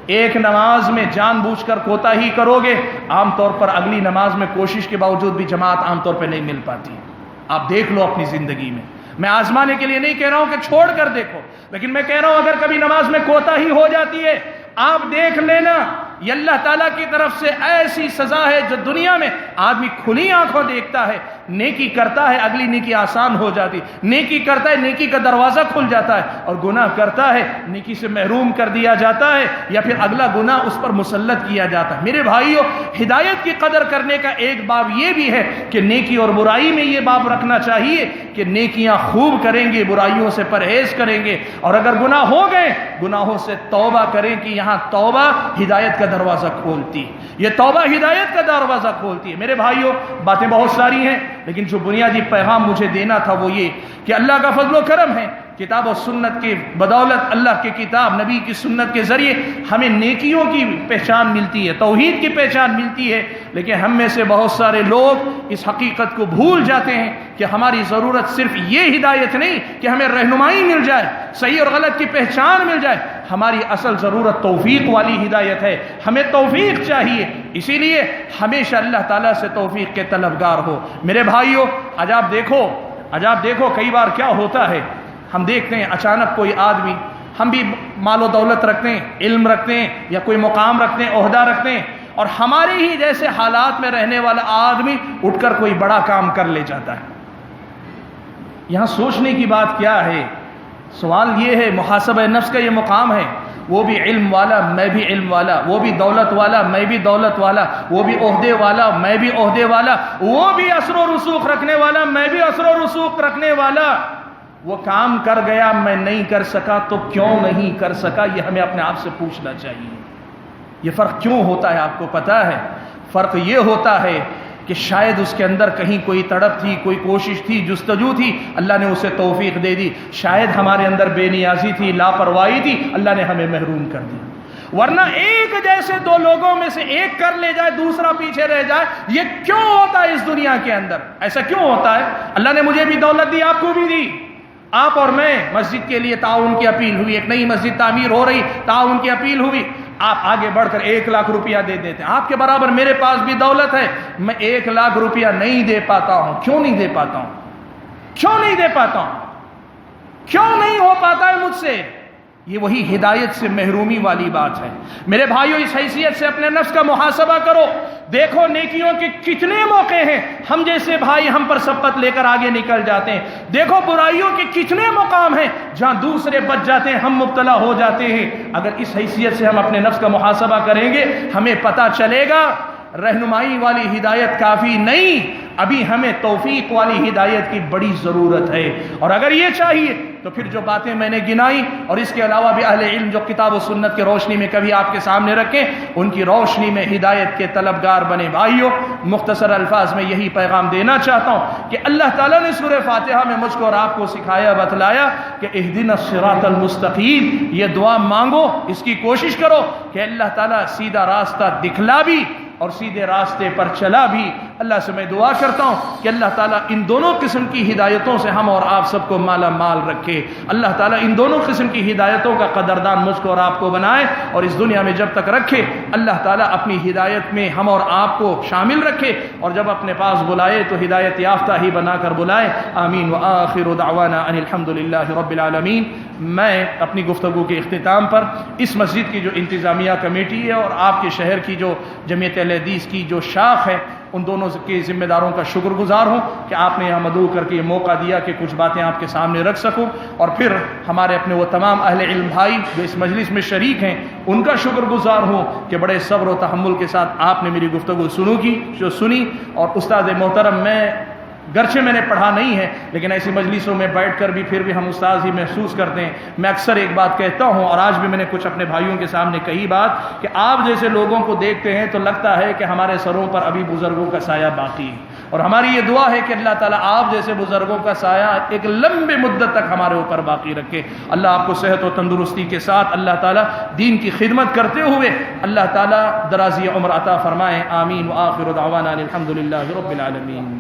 ایک نماز میں جان بوجھ کر کوتاہی کرو گے، عام طور پر اگلی نماز میں کوشش کے باوجود بھی جماعت عام طور پہ نہیں مل پاتی۔ آپ دیکھ لو اپنی زندگی میں، میں آزمانے کے لیے نہیں کہہ رہا ہوں کہ چھوڑ کر دیکھو، لیکن میں کہہ رہا ہوں اگر کبھی نماز میں کوتاہی ہو جاتی ہے، آپ دیکھ لینا، یہ اللہ تعالیٰ کی طرف سے ایسی سزا ہے جو دنیا میں آدمی کھلی آنکھوں دیکھتا ہے۔ نیکی کرتا ہے، اگلی نیکی آسان ہو جاتی، نیکی کرتا ہے، نیکی کا دروازہ کھل جاتا ہے، اور گناہ کرتا ہے، نیکی سے محروم کر دیا جاتا ہے، یا پھر اگلا گناہ اس پر مسلط کیا جاتا ہے۔ میرے بھائیو، ہدایت کی قدر کرنے کا ایک باب یہ بھی ہے کہ نیکی اور برائی میں یہ باب رکھنا چاہیے کہ نیکیاں خوب کریں گے، برائیوں سے پرہیز کریں گے، اور اگر گناہ ہو گئے گناہوں سے توبہ کریں، کہ یہاں توبہ ہدایت کا دروازہ کھولتی، یہ توبہ ہدایت کا دروازہ کھولتی ہے۔ میرے بھائیو، باتیں بہت ساری ہیں، لیکن جو بنیادی پیغام مجھے دینا تھا وہ یہ کہ اللہ کا فضل و کرم ہے، کتاب و سنت کی بدولت، اللہ کی کتاب، نبی کی سنت کے ذریعے ہمیں نیکیوں کی پہچان ملتی ہے، توحید کی پہچان ملتی ہے، لیکن ہم میں سے بہت سارے لوگ اس حقیقت کو بھول جاتے ہیں کہ ہماری ضرورت صرف یہ ہدایت نہیں کہ ہمیں رہنمائی مل جائے، صحیح اور غلط کی پہچان مل جائے، ہماری اصل ضرورت توفیق والی ہدایت ہے، ہمیں توفیق چاہیے، اسی لیے ہمیشہ اللہ تعالیٰ سے توفیق کے طلبگار ہو۔ میرے بھائیو، آج آپ دیکھو کئی بار کیا ہوتا ہے، ہم دیکھتے ہیں اچانک کوئی آدمی، ہم بھی مال و دولت رکھتے ہیں، علم رکھتے ہیں، یا کوئی مقام رکھتے ہیں، عہدہ رکھتے ہیں، اور ہمارے ہی جیسے حالات میں رہنے والا آدمی اٹھ کر کوئی بڑا کام کر لے جاتا ہے۔ یہاں سوچنے کی بات کیا ہے؟ سوال یہ ہے، محاسبہ نفس کا یہ مقام ہے، وہ بھی علم والا، میں بھی علم والا، وہ بھی دولت والا، میں بھی دولت والا، وہ بھی عہدے والا، میں بھی عہدے والا، وہ بھی اثر و رسوخ رکھنے والا، میں بھی اثر و رسوخ رکھنے والا، وہ کام کر گیا، میں نہیں کر سکا، تو کیوں نہیں کر سکا؟ یہ ہمیں اپنے آپ سے پوچھنا چاہیے۔ یہ فرق کیوں ہوتا ہے آپ کو پتہ ہے؟ فرق یہ ہوتا ہے کہ شاید اس کے اندر کہیں کوئی تڑپ تھی، کوئی کوشش تھی، جستجو تھی، اللہ نے اسے توفیق دے دی۔ شاید ہمارے اندر بے نیازی تھی، لاپرواہی تھی، اللہ نے ہمیں محروم کر دیا۔ ورنہ ایک جیسے دو لوگوں میں سے ایک کر لے جائے، دوسرا پیچھے رہ جائے، یہ کیوں ہوتا ہے اس دنیا کے اندر؟ ایسا کیوں ہوتا ہے؟ اللہ نے مجھے بھی دولت دی، آپ کو بھی دی، آپ اور میں مسجد کے لیے تعاون کی اپیل ہوئی، ایک نئی مسجد تعمیر ہو رہی، تعاون کی اپیل ہوئی، آپ آگے بڑھ کر 1 لاکھ روپیہ دے دیتے ہیں، آپ کے برابر میرے پاس بھی دولت ہے، میں 1 لاکھ روپیہ نہیں دے پاتا ہوں۔ کیوں نہیں دے پاتا ہوں؟ کیوں نہیں دے پاتا ہوں؟ کیوں نہیں ہو پاتا ہے مجھ سے؟ یہ وہی ہدایت سے محرومی والی بات ہے۔ میرے بھائیو، اس حیثیت سے اپنے نفس کا محاسبہ کرو، دیکھو نیکیوں کے کتنے موقع ہیں، ہم جیسے بھائی ہم پر سبقت لے کر آگے نکل جاتے ہیں، دیکھو برائیوں کے کتنے مقام ہیں جہاں دوسرے بچ جاتے ہیں، ہم مبتلا ہو جاتے ہیں۔ اگر اس حیثیت سے ہم اپنے نفس کا محاسبہ کریں گے، ہمیں پتہ چلے گا رہنمائی والی ہدایت کافی نہیں، ابھی ہمیں توفیق والی ہدایت کی بڑی ضرورت ہے۔ اور اگر یہ چاہیے تو پھر جو باتیں میں نے گنائی اور اس کے علاوہ بھی اہل علم جو کتاب و سنت کی روشنی میں کبھی آپ کے سامنے رکھیں، ان کی روشنی میں ہدایت کے طلبگار بنے۔ بھائیو، مختصر الفاظ میں یہی پیغام دینا چاہتا ہوں کہ اللہ تعالیٰ نے سورہ فاتحہ میں مجھ کو اور آپ کو سکھایا، بتلایا کہ اہدنا الصراط المستقیم، یہ دعا مانگو، اس کی کوشش کرو کہ اللہ تعالیٰ سیدھا راستہ دکھلا بھی اور سیدھے راستے پر چلا بھی اللہ سے میں دعا کرتا ہوں کہ اللہ تعالیٰ ان دونوں قسم کی ہدایتوں سے ہم اور آپ سب کو مالا مال رکھے. اللہ تعالیٰ ان دونوں قسم کی ہدایتوں کا قدردان مجھ کو اور آپ کو بنائے اور اس دنیا میں جب تک رکھے اللہ تعالیٰ اپنی ہدایت میں ہم اور آپ کو شامل رکھے اور جب اپنے پاس بلائے تو ہدایت یافتہ ہی بنا کر بلائے. آمین. وآخر دعوانا ان الحمدللہ رب العالمین. میں اپنی گفتگو کے اختتام پر اس مسجد کی جو انتظامیہ کمیٹی ہے اور آپ کے شہر کی جو جمعیت اہل حدیث کی جو شاخ ہے ان دونوں کے ذمہ داروں کا شکر گزار ہوں کہ آپ نے یہاں مدعو کر کے یہ موقع دیا کہ کچھ باتیں آپ کے سامنے رکھ سکوں. اور پھر ہمارے اپنے وہ تمام اہل علم بھائی جو اس مجلس میں شریک ہیں ان کا شکر گزار ہوں کہ بڑے صبر و تحمل کے ساتھ آپ نے میری گفتگو سنی. اور استاد محترم میں گرچہ میں نے پڑھا نہیں ہے لیکن ایسی مجلسوں میں بیٹھ کر بھی پھر بھی ہم استاد ہی محسوس کرتے ہیں. میں اکثر ایک بات کہتا ہوں اور آج بھی میں نے کچھ اپنے بھائیوں کے سامنے کہی بات کہ آپ جیسے لوگوں کو دیکھتے ہیں تو لگتا ہے کہ ہمارے سروں پر ابھی بزرگوں کا سایہ باقی ہے اور ہماری یہ دعا ہے کہ اللہ تعالیٰ آپ جیسے بزرگوں کا سایہ ایک لمبے مدت تک ہمارے اوپر باقی رکھے. اللہ آپ کو صحت و تندرستی کے ساتھ اللہ تعالیٰ دین کی خدمت کرتے ہوئے اللہ تعالیٰ درازی عمر عطا فرمائے. آمین. وآخر دعوانا الحمدللہ رب العالمین.